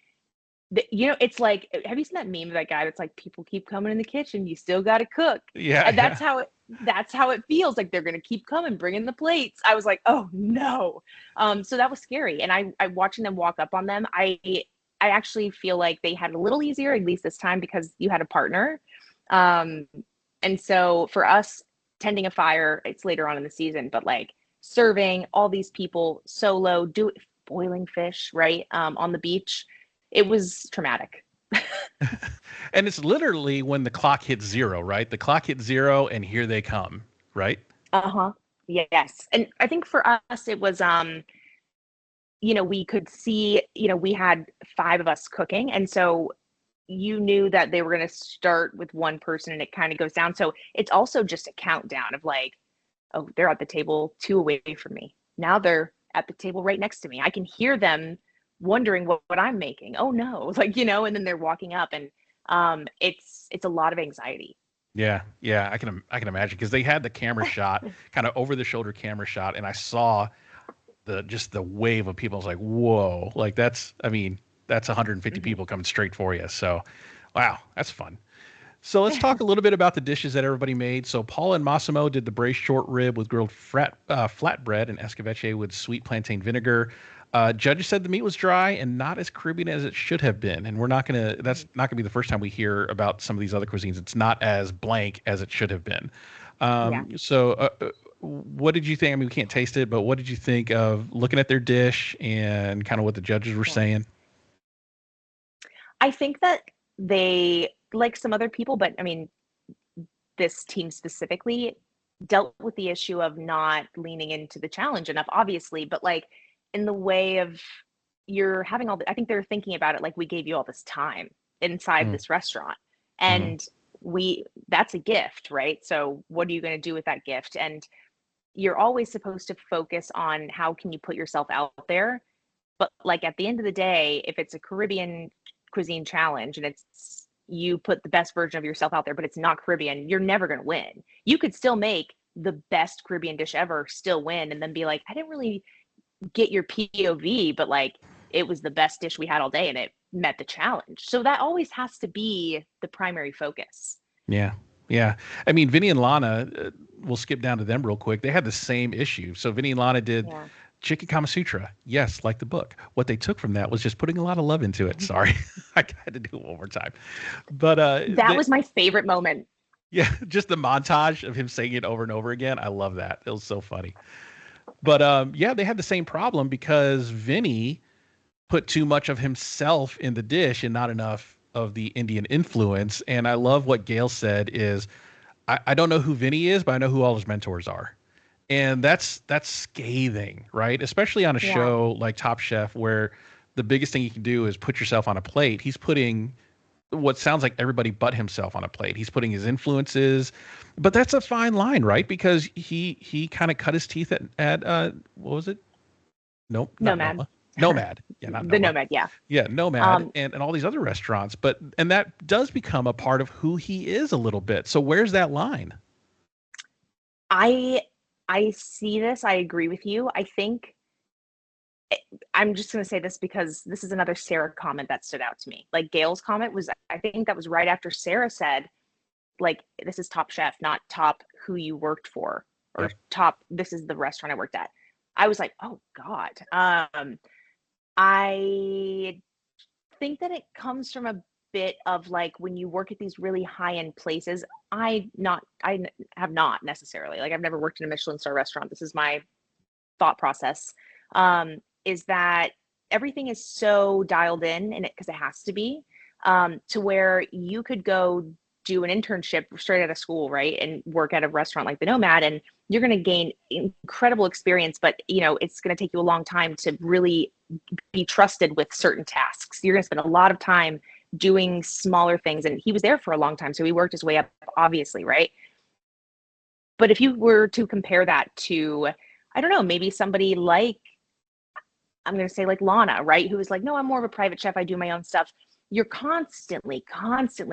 it's like, have you seen that meme of that guy that's like, people keep coming in the kitchen, you still got to cook. Yeah. And that's how it feels. Like they're going to keep coming, bringing the plates. I was like, oh no. So that was scary. And I watching them walk up on them, I actually feel like they had a little easier, at least this time, because you had a partner. And so for us, tending a fire, it's later on in the season, but like serving all these people solo, boiling fish, right? On the beach, it was traumatic. And it's literally when the clock hits zero, right? The clock hits zero and here they come, right? Yes. And I think for us, it was, we could see, we had 5 of us cooking. And so you knew that they were going to start with one person and it kind of goes down. So it's also just a countdown of like, oh, they're at the table 2 away from me. Now they're at the table right next to me. I can hear them wondering what I'm making. Oh no. Like, and then they're walking up, and it's a lot of anxiety. Yeah. I can imagine, because they had the camera shot, kind of over the shoulder camera shot, and I saw the wave of people. I was like, whoa, like that's 150 people coming straight for you. So, wow, that's fun. So let's talk a little bit about the dishes that everybody made. So Paula and Massimo did the braised short rib with grilled flatbread and escabeche with sweet plantain vinegar. Judges said the meat was dry and not as Caribbean as it should have been. And that's not gonna be the first time we hear about some of these other cuisines. It's not as blank as it should have been. So what did you think? I mean, we can't taste it, but what did you think of looking at their dish and kind of what the judges were saying? I think that they, like some other people, but I mean, this team specifically dealt with the issue of not leaning into the challenge enough, obviously, but like in the way of you're having I think they're thinking about it like, we gave you all this time inside this restaurant, and that's a gift, right? So what are you going to do with that gift? And you're always supposed to focus on how can you put yourself out there. But like at the end of the day, if it's a Caribbean cuisine challenge and it's you put the best version of yourself out there, but it's not Caribbean, you're never going to win. You could still make the best Caribbean dish ever, still win, and then be like, I didn't really get your POV, but like it was the best dish we had all day and it met the challenge. So that always has to be the primary focus. Yeah. I mean, Vinny and Lana, we'll skip down to them real quick. They had the same issue. So Vinny and Lana did Chicken Kama Sutra. Yes, like the book. What they took from that was just putting a lot of love into it. Sorry. I had to do it one more time. But that was my favorite moment. Yeah, just the montage of him saying it over and over again. I love that. It was so funny. But yeah, they had the same problem because Vinny put too much of himself in the dish and not enough of the Indian influence. And I love what Gail said is, I don't know who Vinny is, but I know who all his mentors are. And that's scathing, right? Especially on a Yeah. show like Top Chef, where the biggest thing you can do is put yourself on a plate. He's putting what sounds like everybody but himself on a plate. He's putting his influences, but that's a fine line, right? Because he kind of cut his teeth at what was it? Nope, not Nomad. Noma. Nomad. Yeah, not The Noma. Nomad, yeah. Yeah, Nomad and all these other restaurants. And that does become a part of who he is a little bit. So where's that line? I see this. I agree with you. I think I'm just going to say this because this is another Sarah comment that stood out to me. Like Gail's comment was, I think that was right after Sarah said, like, this is Top Chef, not top who you worked for, or Yep. top, this is the restaurant I worked at. I was like, oh God. I think that it comes from a bit of like when you work at these really high-end places. I have not necessarily, like, I've never worked in a Michelin star restaurant. This is my thought process. Is that everything is so dialed in, and because it has to be, to where you could go do an internship straight out of school, right, and work at a restaurant like the Nomad, and you're going to gain incredible experience, but it's going to take you a long time to really be trusted with certain tasks. You're going to spend a lot of time doing smaller things, and he was there for a long time, so he worked his way up, obviously, right? But if you were to compare that to, I don't know, maybe somebody like, I'm going to say like Lana, right? Who is like, no, I'm more of a private chef. I do my own stuff. You're constantly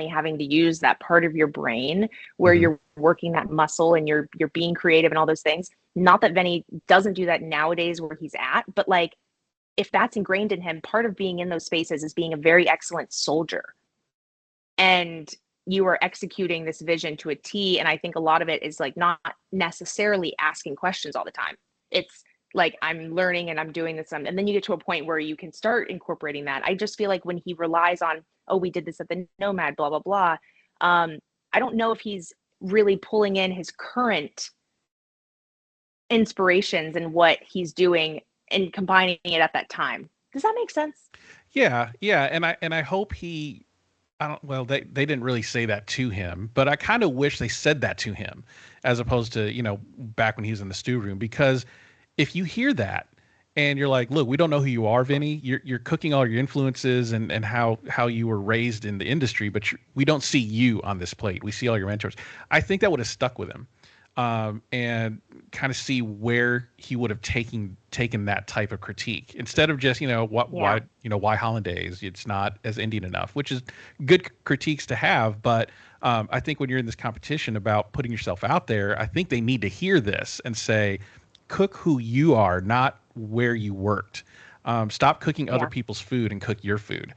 having to use that part of your brain where you're working that muscle and you're being creative and all those things. Not that Vinny doesn't do that nowadays where he's at, but like, if that's ingrained in him, part of being in those spaces is being a very excellent soldier. And you are executing this vision to a T. And I think a lot of it is like not necessarily asking questions all the time. It's like, I'm learning and I'm doing this. And then you get to a point where you can start incorporating that. I just feel like when he relies on, oh, we did this at the Nomad, blah, blah, blah. I don't know if he's really pulling in his current inspirations and what he's doing and combining it at that time. Does that make sense? Yeah, yeah. And I hope he, I don't, well, they didn't really say that to him, but I kind of wish they said that to him as opposed to, back when he was in the stew room, because if you hear that and you're like, look, we don't know who you are, Vinny, you're cooking all your influences and how you were raised in the industry, but we don't see you on this plate. We see all your mentors. I think that would have stuck with him. And kind of see where he would have taken that type of critique instead of just, why hollandaise? It's not as Indian enough, which is good critiques to have. But I think when you're in this competition about putting yourself out there, I think they need to hear this and say, cook who you are, not where you worked. Stop cooking other people's food and cook your food.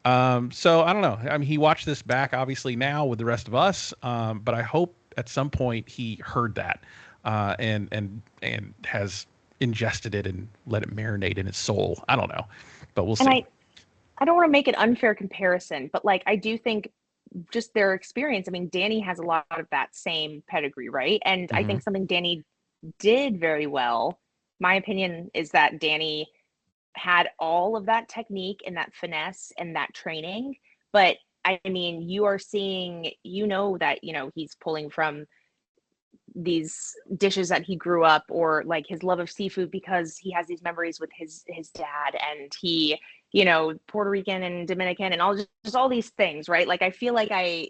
So I don't know. I mean, he watched this back obviously now with the rest of us, but I hope at some point he heard that and has ingested it and let it marinate in his soul. I don't know, but we'll see. And I don't want to make an unfair comparison, but like, I do think just their experience. I mean, Danny has a lot of that same pedigree, right? And I think something Danny did very well, my opinion is that Danny had all of that technique and that finesse and that training, but I mean, you are seeing, that, he's pulling from these dishes that he grew up, or like his love of seafood because he has these memories with his dad, and he, Puerto Rican and Dominican and just all these things, right? Like, I feel like I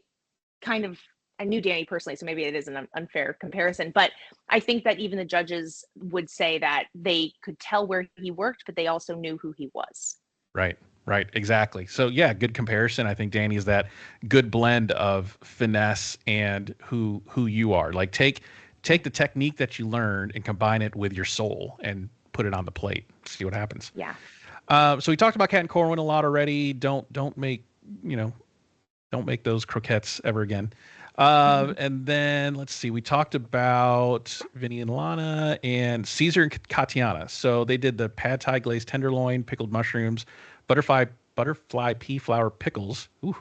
knew Danny personally, so maybe it is an unfair comparison, but I think that even the judges would say that they could tell where he worked, but they also knew who he was. Right, exactly. So yeah, good comparison. I think Danny is that good blend of finesse and who you are. Like take the technique that you learned and combine it with your soul and put it on the plate. See what happens. Yeah. So we talked about Cat and Corwin a lot already. Don't make those croquettes ever again. And then let's see, we talked about Vinny and Lana and Caesar and Katiana. So they did the pad thai glazed tenderloin, pickled mushrooms, butterfly pea flower pickles. Ooh.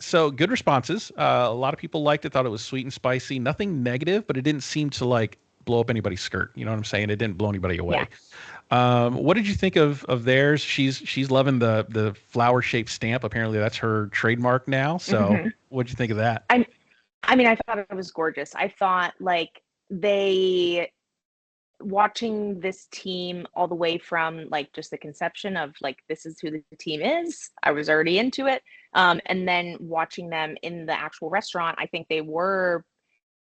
So good responses. A lot of people liked it, thought it was sweet and spicy. Nothing negative, but it didn't seem to like blow up anybody's skirt. You know what I'm saying? It didn't blow anybody away. Yeah. What did you think of theirs? She's loving the flower shaped stamp. Apparently that's her trademark now. So what did you think of that? I mean, I thought it was gorgeous. I thought like they watching this team all the way from like just the conception of like this is who the team is. I was already into it. And then watching them in the actual restaurant, I think they were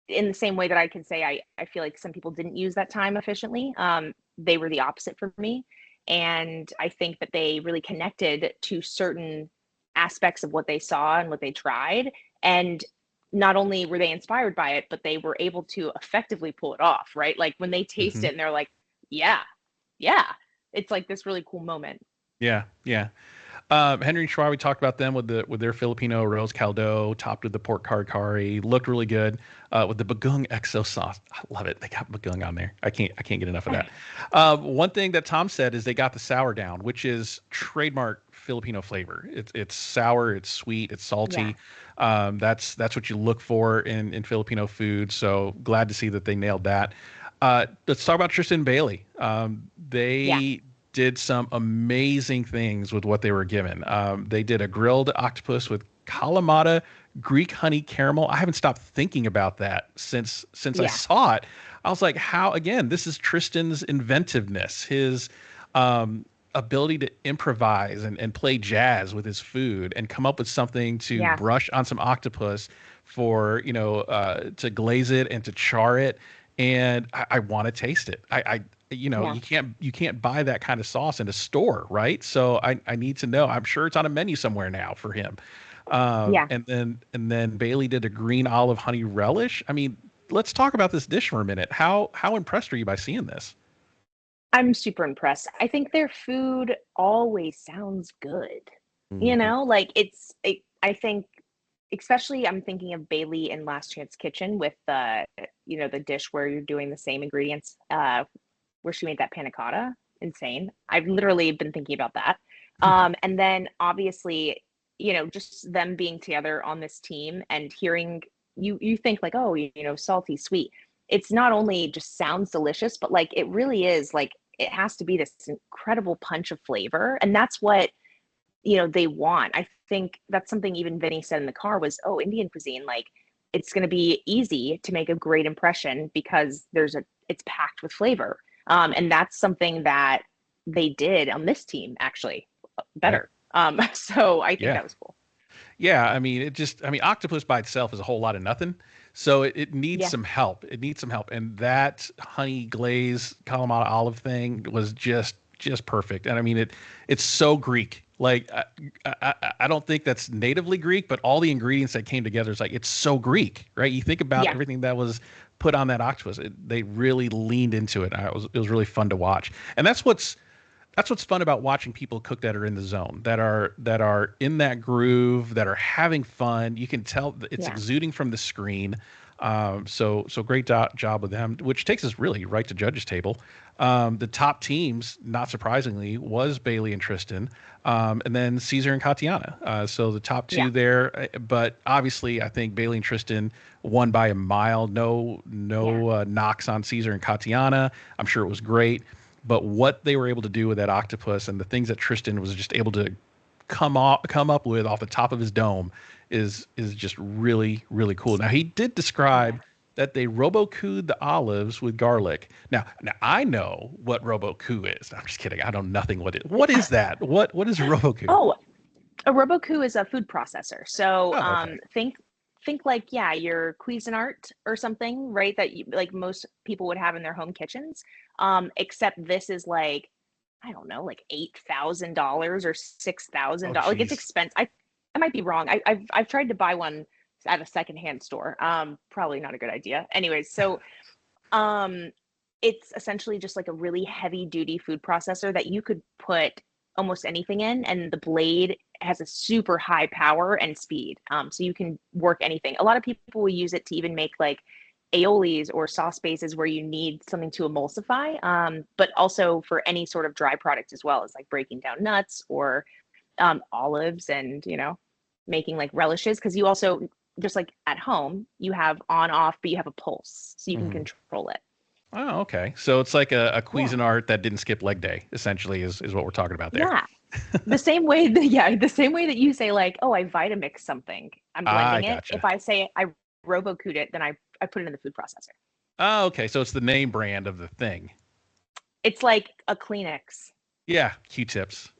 in the same way that I can say I feel like some people didn't use that time efficiently. They were the opposite for me. And I think that they really connected to certain aspects of what they saw and what they tried. And not only were they inspired by it, but they were able to effectively pull it off, right? Like when they taste it and they're like, yeah, it's like this really cool moment. Yeah. Henry and Schwa, we talked about them with their Filipino rose caldo topped with the pork kare looked really good with the bagoong XO sauce. I love it. They got bagoong on there. I can't get enough of that. One thing that Tom said is they got the sour down, which is trademark Filipino flavor. It's sour, it's sweet, it's salty. That's what you look for in Filipino food. So glad to see that they nailed that. Let's talk about Tristan and Bailey. They did some amazing things with what they were given. They did a grilled octopus with Kalamata Greek honey caramel. I haven't stopped thinking about that since I saw it. I was like, how, again, this is Tristan's inventiveness, his ability to improvise and play jazz with his food and come up with something to brush on some octopus for, to glaze it and to char it. And I want to taste it. You can't buy that kind of sauce in a store, right? So I need to know. I'm sure it's on a menu somewhere now for him. And then Bailey did a green olive honey relish. I mean, let's talk about this dish for a minute. How impressed are you by seeing this? I'm super impressed. I think their food always sounds good. Like I think, especially I'm thinking of Bailey in Last Chance Kitchen with the dish where you're doing the same ingredients, where she made that panna cotta. Insane. I've literally been thinking about that. And then obviously, just them being together on this team and hearing you think like, oh, salty, sweet. It's not only just sounds delicious, but like it really is like it has to be this incredible punch of flavor. And that's what, they want. I think that's something even Vinny said in the car was, oh, Indian cuisine, like it's going to be easy to make a great impression because it's packed with flavor. And that's something that they did on this team actually better. So I think that was cool. Yeah. I mean, octopus by itself is a whole lot of nothing. So it needs some help. It needs some help. And that honey glaze Kalamata olive thing was just perfect. And I mean, it's so Greek. Like, I don't think that's natively Greek, but all the ingredients that came together is like, it's so Greek, right? You think about everything that was put on that octopus. They really leaned into it. It was really fun to watch. And that's what's fun about watching people cook that are in the zone, that are in that groove, that are having fun. You can tell it's exuding from the screen. So great job with them, which takes us really right to judges table. The top teams, not surprisingly, was Bailey and Tristan, and then Caesar and Katiana. So the top two there, but obviously I think Bailey and Tristan won by a mile. No knocks on Caesar and Katiana. I'm sure it was great. But what they were able to do with that octopus and the things that Tristan was just able to come up with off the top of his dome is just really, really cool. Now, he did describe that they robocued the olives with garlic. Now I know what robocu is. I'm just kidding. I know nothing what it is. What is that? What is a robocu? Oh, a robocu is a food processor. So think like, your Cuisinart or something, right? That like most people would have in their home kitchens. Except this is like, I don't know, like $8,000 or $6,000. Like it's expensive. I might be wrong. I've tried to buy one at a secondhand store. Probably not a good idea. Anyways, so it's essentially just like a really heavy duty food processor that you could put almost anything in, and the blade has a super high power and speed. So you can work anything. A lot of people will use it to even make like aiolis or sauce bases where you need something to emulsify, but also for any sort of dry product as well as like breaking down nuts or olives and, making like relishes. Cause you also, just like at home, you have on off, but you have a pulse so you can control it. Oh, okay. So it's like a Cuisinart that didn't skip leg day, essentially, is what we're talking about there. Yeah. The same way the same way that you say like, oh, I Vitamix something, I'm I blending it. gotcha. If I say I RoboCoot it, then I put it in the food processor. Oh, okay. So it's the name brand of the thing. It's like a Kleenex. Yeah, Q-tips.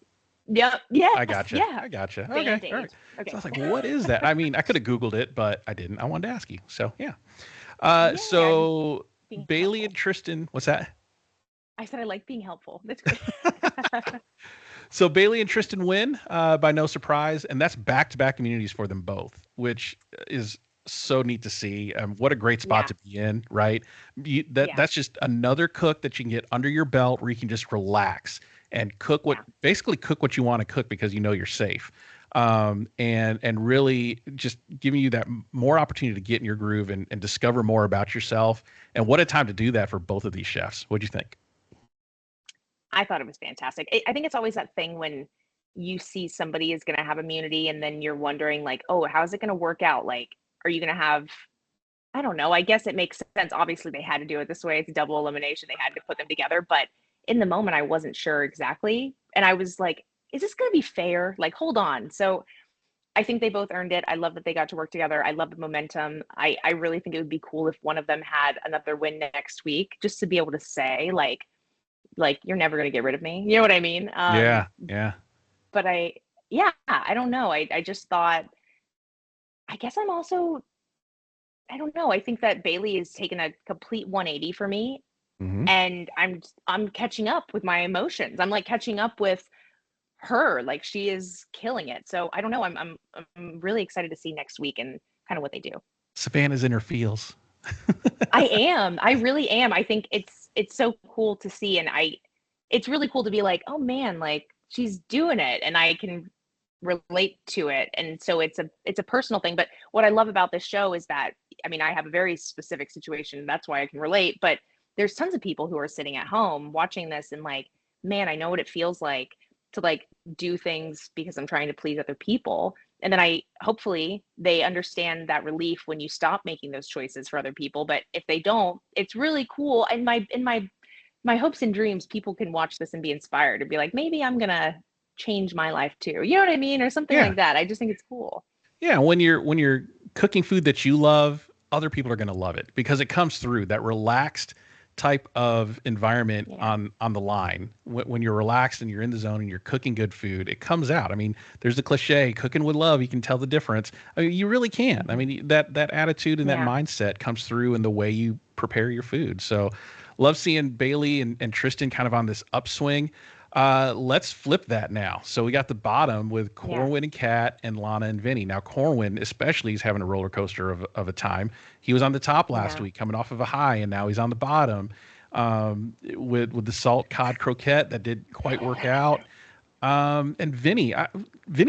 Yep. Yes. I gotcha. Yeah. I gotcha. Okay. Band-Aid. All right. Okay. So I was like, what is that? I mean, I could have Googled it, but I didn't. I wanted to ask you. So yeah. Yeah, So being Bailey helpful. and Tristan, what's that? I said I like being helpful. That's great. So Bailey and Tristan win by no surprise, and that's back-to-back immunities for them both, which is so neat to see. What a great spot Yeah. to be in, right? Yeah. That's just another cook that you can get under your belt where you can just relax and cook basically cook what you want to cook because you know you're safe. And really just giving you that more opportunity to get in your groove and discover more about yourself. And what a time to do that for both of these chefs. What'd you think? I thought it was fantastic. I think it's always that thing when you see somebody is going to have immunity and then you're wondering like, oh, how's it going to work out? Like, are you going to have, I don't know. I guess it makes sense. Obviously they had to do it this way. It's double elimination. They had to put them together. But in the moment, I wasn't sure exactly. And I was like, is this going to be fair? Like, hold on. So I think they both earned it. I love that they got to work together. I love the momentum. I really think it would be cool if one of them had another win next week, just to be able to say like you're never going to get rid of me. You know what I mean? Yeah. But I don't know. I just thought, I guess I'm also, I don't know. I think that Bailey has taken a complete 180 for me, Hmm. and I'm catching up with my emotions. I'm like catching up with her. Like she is killing it. So I don't know. I'm really excited to see next week and kind of what they do. Savannah's in her feels. I am. I really am. I think it's so cool to see, and it's really cool to be like, oh man, like she's doing it, and I can relate to it. And so it's a personal thing. But what I love about this show is that, I mean, I have a very specific situation. That's why I can relate. But there's tons of people who are sitting at home watching this and like, man, I know what it feels like to like do things because I'm trying to please other people. And then hopefully they understand that relief when you stop making those choices for other people. But if they don't, it's really cool. And my hopes and dreams, people can watch this and be inspired and be like, maybe I'm gonna change my life too. You know what I mean? Or something Yeah. like that. I just think it's cool. Yeah, when you're cooking food that you love, other people are going to love it because it comes through that relaxed type of environment on the line. When you're relaxed and you're in the zone and you're cooking good food, it comes out. I mean, there's the cliche, cooking with love, you can tell the difference. I mean, you really can. I mean, that attitude and that mindset comes through in the way you prepare your food. So love seeing Bailey and Tristan kind of on this upswing. Let's flip that now. So we got the bottom with Corwin and Kat and Lana and Vinny. Now Corwin especially is having a roller coaster of a time. He was on the top last week coming off of a high, and now he's on the bottom with the salt cod croquette that didn't quite work out. And Vinny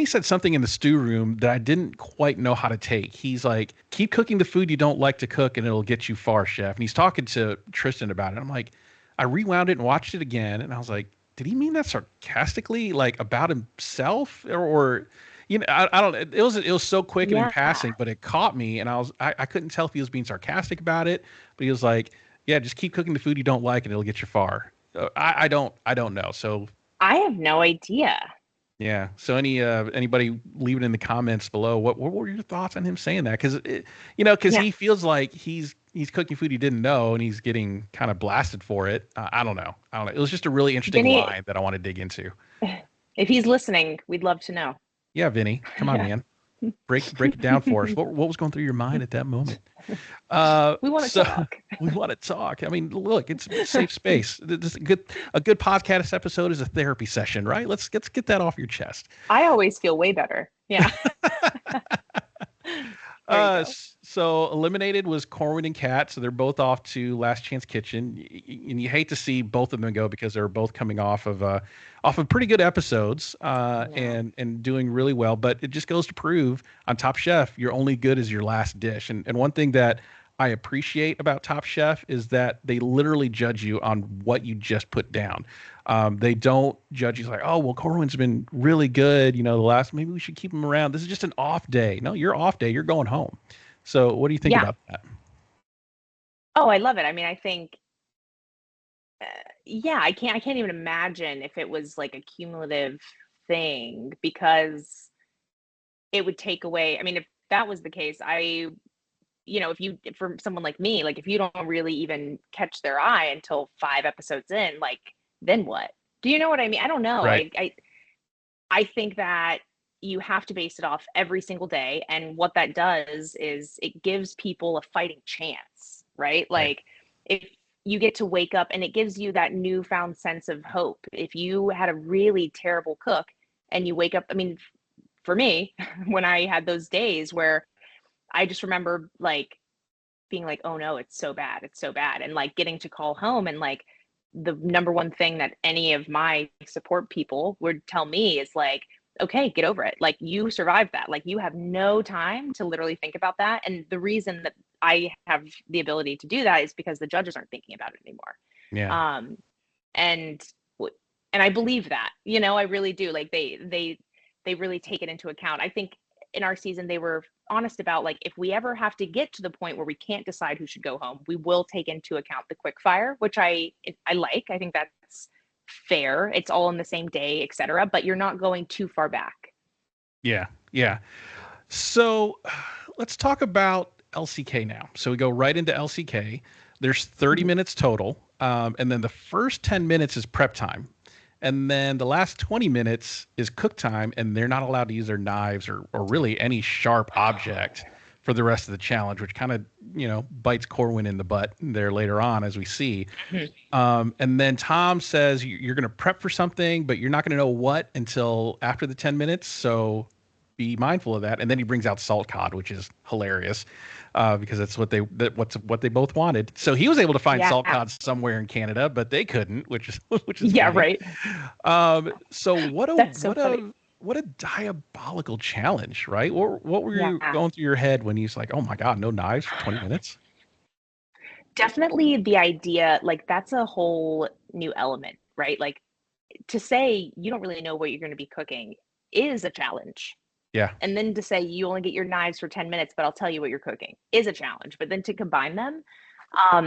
said something in the stew room that I didn't quite know how to take. He's like, keep cooking the food you don't like to cook and it'll get you far, chef. And he's talking to Tristan about it. I'm like, I rewound it and watched it again, and I was like, did he mean that sarcastically, like about himself, or you know, I don't. It was so quick and in passing, but it caught me, and I couldn't tell if he was being sarcastic about it, but he was like, yeah, just keep cooking the food you don't like, and it'll get you far. I don't know. So I have no idea. yeah. So anybody leave it in the comments below. What were your thoughts on him saying that? Because he feels like he's cooking food he didn't know, and he's getting kind of blasted for it. I don't know. It was just a really interesting line that I want to dig into. If he's listening, we'd love to know. Yeah, Vinny, come on, man. Break it down for us. What was going through your mind at that moment? We want to talk. We want to talk. I mean, look, it's a safe space. This a good podcast episode is a therapy session, right? Let's get that off your chest. I always feel way better. Yeah. So eliminated was Corwin and Kat. So they're both off to Last Chance Kitchen, and you hate to see both of them go because they're both coming off of pretty good episodes and doing really well. But it just goes to prove on Top Chef, you're only good as your last dish. And one thing that I appreciate about Top Chef is that they literally judge you on what you just put down. They don't judge you like, oh, well, Corwin's been really good. Maybe we should keep him around. This is just an off day. No, your off day. You're going home. So what do you think about that? Oh, I love it. I mean, I think yeah, I can't even imagine if it was like a cumulative thing, because it would take away. I mean, if that was the case, if you, for someone like me, like if you don't really even catch their eye until 5 episodes in, like, then what? Do you know what I mean? I don't know. Right. I think that you have to base it off every single day. And what that does is it gives people a fighting chance, right? Like, if you get to wake up, and it gives you that newfound sense of hope. If you had a really terrible cook and you wake up, I mean, for me, when I had those days where I just remember like being like, oh no, it's so bad. It's so bad. And like getting to call home, and like the number one thing that any of my support people would tell me is like, okay, get over it. Like, you survived that. Like, you have no time to literally think about that. And the reason that I have the ability to do that is because the judges aren't thinking about it anymore. Yeah. And I believe that, I really do. Like, they really take it into account. I think in our season, they were honest about like, if we ever have to get to the point where we can't decide who should go home, we will take into account the quick fire, which I like. I think that's fair. It's all in the same day, etc. But you're not going too far back. Yeah. Yeah. So let's talk about LCK now. So we go right into LCK. There's 30 minutes total. And then the first 10 minutes is prep time. And then the last 20 minutes is cook time, and they're not allowed to use their knives or really any sharp object for the rest of the challenge, which kind of, bites Corwin in the butt there later on, as we see. And then Tom says you're going to prep for something, but you're not going to know what until after the 10 minutes. So be mindful of that. And then he brings out salt cod, which is hilarious because that's what they both wanted. So he was able to find salt cod somewhere in Canada, but they couldn't, which is yeah, funny. Right. So what a diabolical challenge, right? What were you going through your head when he's like, oh my God, no knives for 20 minutes? Definitely the idea, like, that's a whole new element, right? Like, to say you don't really know what you're going to be cooking is a challenge. Yeah. And then to say you only get your knives for 10 minutes, but I'll tell you what you're cooking is a challenge. But then to combine them, I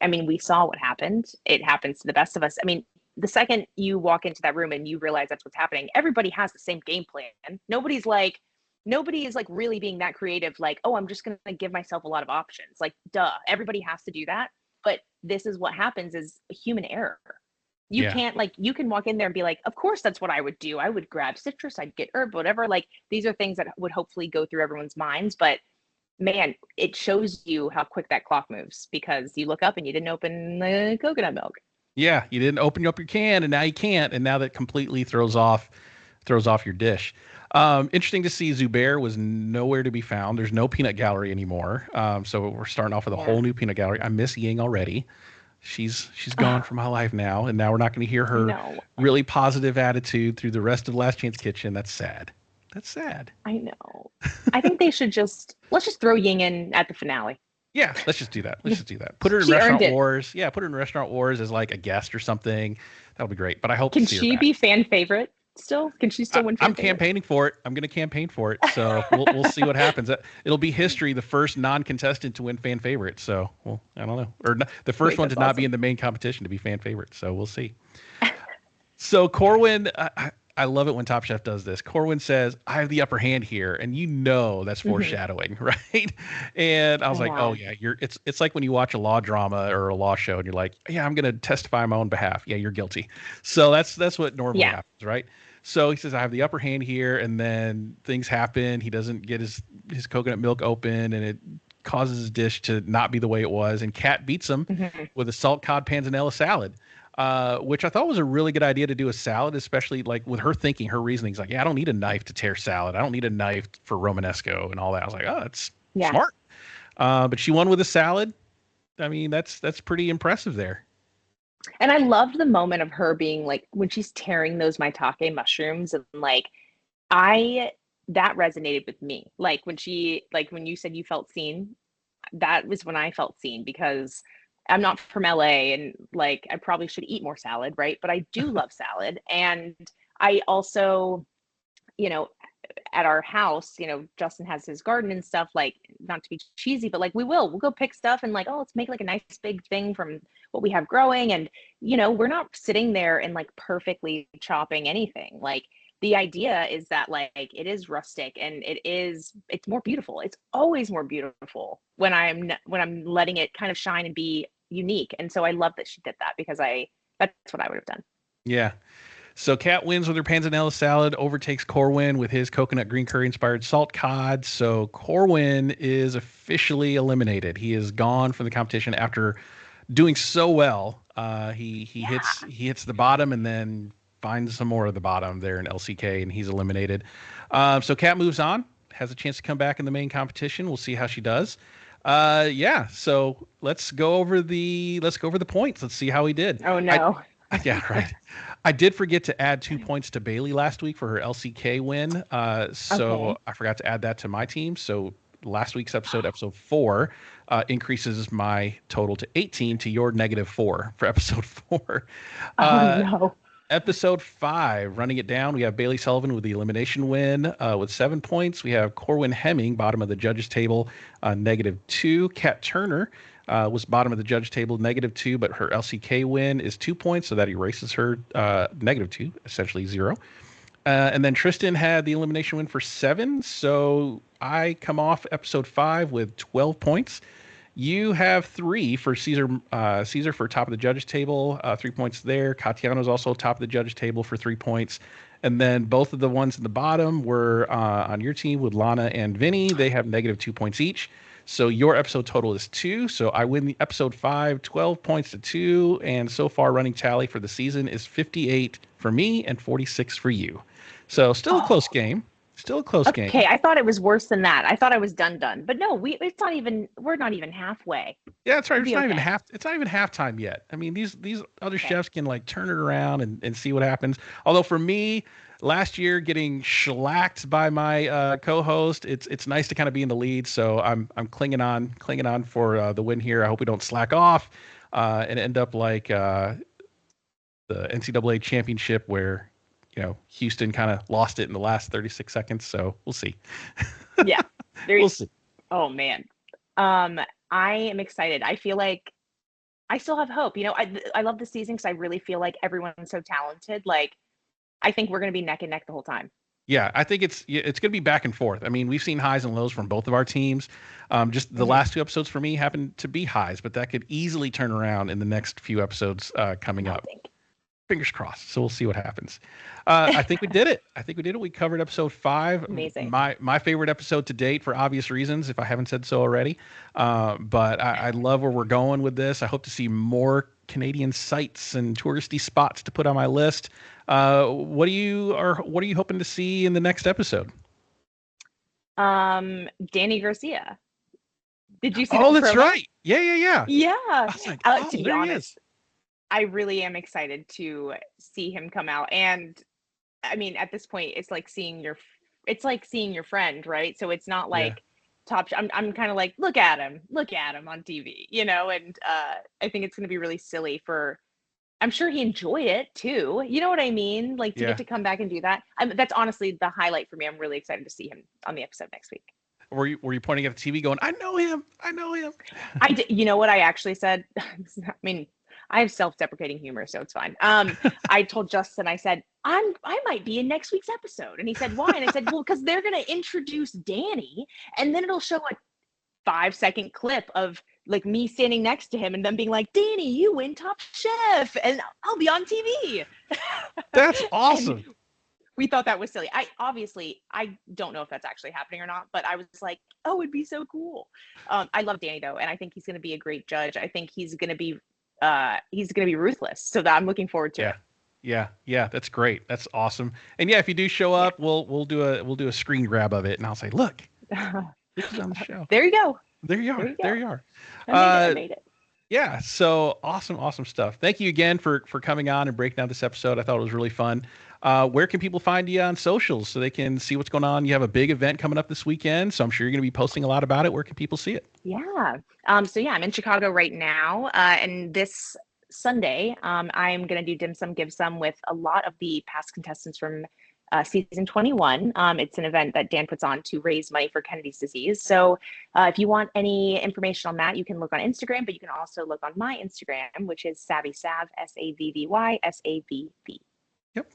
mean, we saw what happened. It happens to the best of us. I mean, the second you walk into that room and you realize that's what's happening, everybody has the same game plan. Nobody is like really being that creative, like, oh, I'm just going to give myself a lot of options. Like, duh, everybody has to do that. But this is what happens, is human error. You can't, like, you can walk in there and be like, of course, that's what I would do. I would grab citrus, I'd get herb, whatever. Like, these are things that would hopefully go through everyone's minds. But man, it shows you how quick that clock moves, because you look up and you didn't open the coconut milk. Yeah, you didn't open up your can, and now you can't. And now that completely throws off your dish. Interesting to see Zubair was nowhere to be found. There's no peanut gallery anymore. So we're starting off with a whole new peanut gallery. I miss Ying already. She's gone from my life now, and now we're not going to hear her really positive attitude through the rest of Last Chance Kitchen. That's sad. I know. I think let's just throw Ying in at the finale. Yeah, let's just do that. Put her in Restaurant Wars. Yeah, put her in Restaurant Wars as like a guest or something. That would be great. But I hope Can she be fan favorite still? Can she still win fan favorite? I'm campaigning for it. I'm going to campaign for it. So we'll see what happens. It'll be history, the first non-contestant to win fan favorite. So, well, I don't know. Or the first one to not be in the main competition to be fan favorite. So we'll see. So Corwin, I love it when Top Chef does this. Corwin says, I have the upper hand here. And that's foreshadowing, right? And I was like, oh yeah, it's like when you watch a law drama or a law show and you're like, yeah, I'm going to testify on my own behalf. Yeah, you're guilty. So that's what normally happens, right? So he says, I have the upper hand here. And then things happen. He doesn't get his coconut milk open, and it causes his dish to not be the way it was. And Kat beats him with a salt cod panzanella salad. Which I thought was a really good idea to do a salad, especially like with her thinking, her reasonings, like, yeah, I don't need a knife to tear salad. I don't need a knife for Romanesco and all that. I was like, oh, that's smart. But she won with a salad. I mean, that's pretty impressive there. And I loved the moment of her being like, when she's tearing those maitake mushrooms, and like, that resonated with me. Like when you said you felt seen, that was when I felt seen, because I'm not from LA, and like, I probably should eat more salad, right? But I do love salad. And I also, at our house, Justin has his garden and stuff, like, not to be cheesy, but like, we'll go pick stuff and like, oh, let's make like a nice big thing from what we have growing. And, we're not sitting there and like perfectly chopping anything. Like the idea is that like it is rustic and it's more beautiful. It's always more beautiful when I'm letting it kind of shine and be unique. And so I love that she did that because that's what I would have done. Yeah. So Kat wins with her panzanella salad, overtakes Corwin with his coconut green curry inspired salt cod. So Corwin is officially eliminated. He is gone from the competition after doing so well. He hits the bottom and then finds some more of the bottom there in LCK, and he's eliminated. So Kat moves on, has a chance to come back in the main competition. We'll see how she does. So let's go over the points. Let's see how he did. Oh no. Yeah, right. I did forget to add 2 points to Bailey last week for her LCK win. So I forgot to add that to my team. So last week's episode 4, increases my total to 18 to your -4 for episode 4. No. Episode 5, running it down, we have Bailey Sullivan with the elimination win with 7 points. We have Corwin Hemming, bottom of the judges table, -2. Kat Turner was bottom of the judge table, -2, but her LCK win is 2 points, so that erases her -2, essentially 0. And then Tristan had the elimination win for 7, so I come off episode 5 with 12 points. You have 3 for Caesar for top of the judges table, 3 points there. Katiana's also top of the judges table for 3 points. And then both of the ones in the bottom were on your team with Lana and Vinny. They have -2 points each. So your episode total is 2. So I win the episode 5, 12 points to 2. And so far running tally for the season is 58 for me and 46 for you. So still a close game. Still a close game. Okay, I thought it was worse than that. I thought I was done. But no, we're not even halfway. Yeah, that's right. It's not even halftime yet. I mean, these other chefs can like turn it around and see what happens. Although for me, last year getting shellacked by my co-host, it's nice to kind of be in the lead. So I'm clinging on for the win here. I hope we don't slack off and end up like the NCAA championship where Houston kind of lost it in the last 36 seconds. So we'll see. Yeah, we'll see. Oh man, I am excited. I feel like I still have hope. I love the season because I really feel like everyone's so talented. Like, I think we're going to be neck and neck the whole time. Yeah, I think it's going to be back and forth. I mean, we've seen highs and lows from both of our teams. Just the last 2 episodes for me happen to be highs, but that could easily turn around in the next few episodes coming up. Fingers crossed. So we'll see what happens. I think we did it. We covered episode 5. Amazing. My favorite episode to date for obvious reasons, if I haven't said so already. But I love where we're going with this. I hope to see more Canadian sites and touristy spots to put on my list. What are you hoping to see in the next episode? Danny Garcia. Did you see? Oh, that's right. Yeah. Yeah. I was like, To be honest, I really am excited to see him come out. And I mean, at this point, it's like seeing your friend, right? So it's not like I'm kind of like, look at him on TV, and I think it's going to be really silly I'm sure he enjoyed it too. You know what I mean? Like to get to come back and do that. That's honestly the highlight for me. I'm really excited to see him on the episode next week. Were you pointing at the TV going, I know him. I did. You know what I actually said? I mean, I have self-deprecating humor, so it's fine. I told Justin, I said, I might be in next week's episode. And he said, why? And I said, well, because they're going to introduce Danny, and then it'll show a 5-second clip of like me standing next to him and then being like, Danny, you win Top Chef, and I'll be on TV. That's awesome. We thought that was silly. I don't know if that's actually happening or not, but I was like, oh, it'd be so cool. I love Danny though, and I think he's going to be a great judge. I think he's going to be ruthless. So that I'm looking forward to it. Yeah. That's great. That's awesome. And if you do show up, we'll do a screen grab of it, and I'll say, look, this is on the show. There you go. There you are. I made it. Yeah. So awesome stuff. Thank you again for coming on and breaking down this episode. I thought it was really fun. Where can people find you on socials so they can see what's going on? You have a big event coming up this weekend, so I'm sure you're going to be posting a lot about it. Where can people see it? Yeah. I'm in Chicago right now. And this Sunday, I'm going to do Dim Sum Give Some with a lot of the past contestants from season 21. It's an event that Dan puts on to raise money for Kennedy's disease. So if you want any information on that, you can look on Instagram, but you can also look on my Instagram, which is SavvySav, SAVVY, Yep.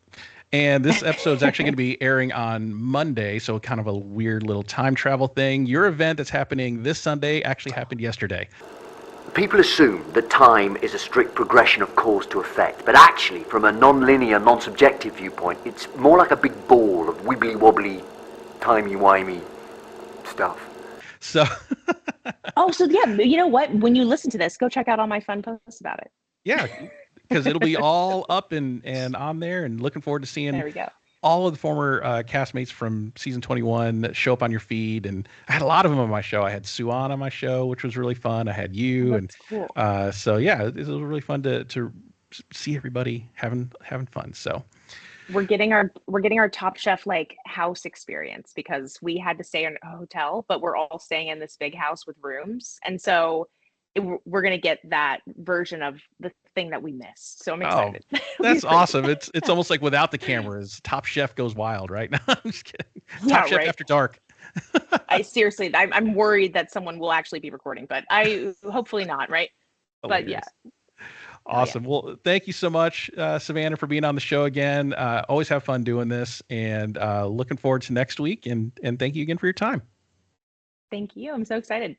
And this episode is actually going to be airing on Monday, so kind of a weird little time travel thing. Your event that's happening this Sunday actually happened yesterday. People assume that time is a strict progression of cause to effect, but actually, from a non-linear, non-subjective viewpoint, it's more like a big ball of wibbly-wobbly, timey-wimey stuff. So, so yeah, you know what? When you listen to this, go check out all my fun posts about it. yeah, because it'll be all up and on there, and looking forward to seeing There we go. all of the former castmates from season 21 that show up on your feed. And I had a lot of them on my show. I had Suan on my show, which was really fun. I had you. That's cool. So yeah, it was really fun to see everybody having fun. So we're getting our Top Chef like house experience, because we had to stay in a hotel, but we're all staying in this big house with rooms. And so we're going to get that version of the thing that we missed. So I'm excited. Oh, that's awesome. It's almost like without the cameras, Top Chef goes wild, right? No, I'm just kidding. Top Chef After Dark. I'm worried that someone will actually be recording, but hopefully not, right? Hilarious. But yeah. Awesome. Well, thank you so much, Savannah, for being on the show again. Always have fun doing this, and looking forward to next week. And thank you again for your time. Thank you. I'm so excited.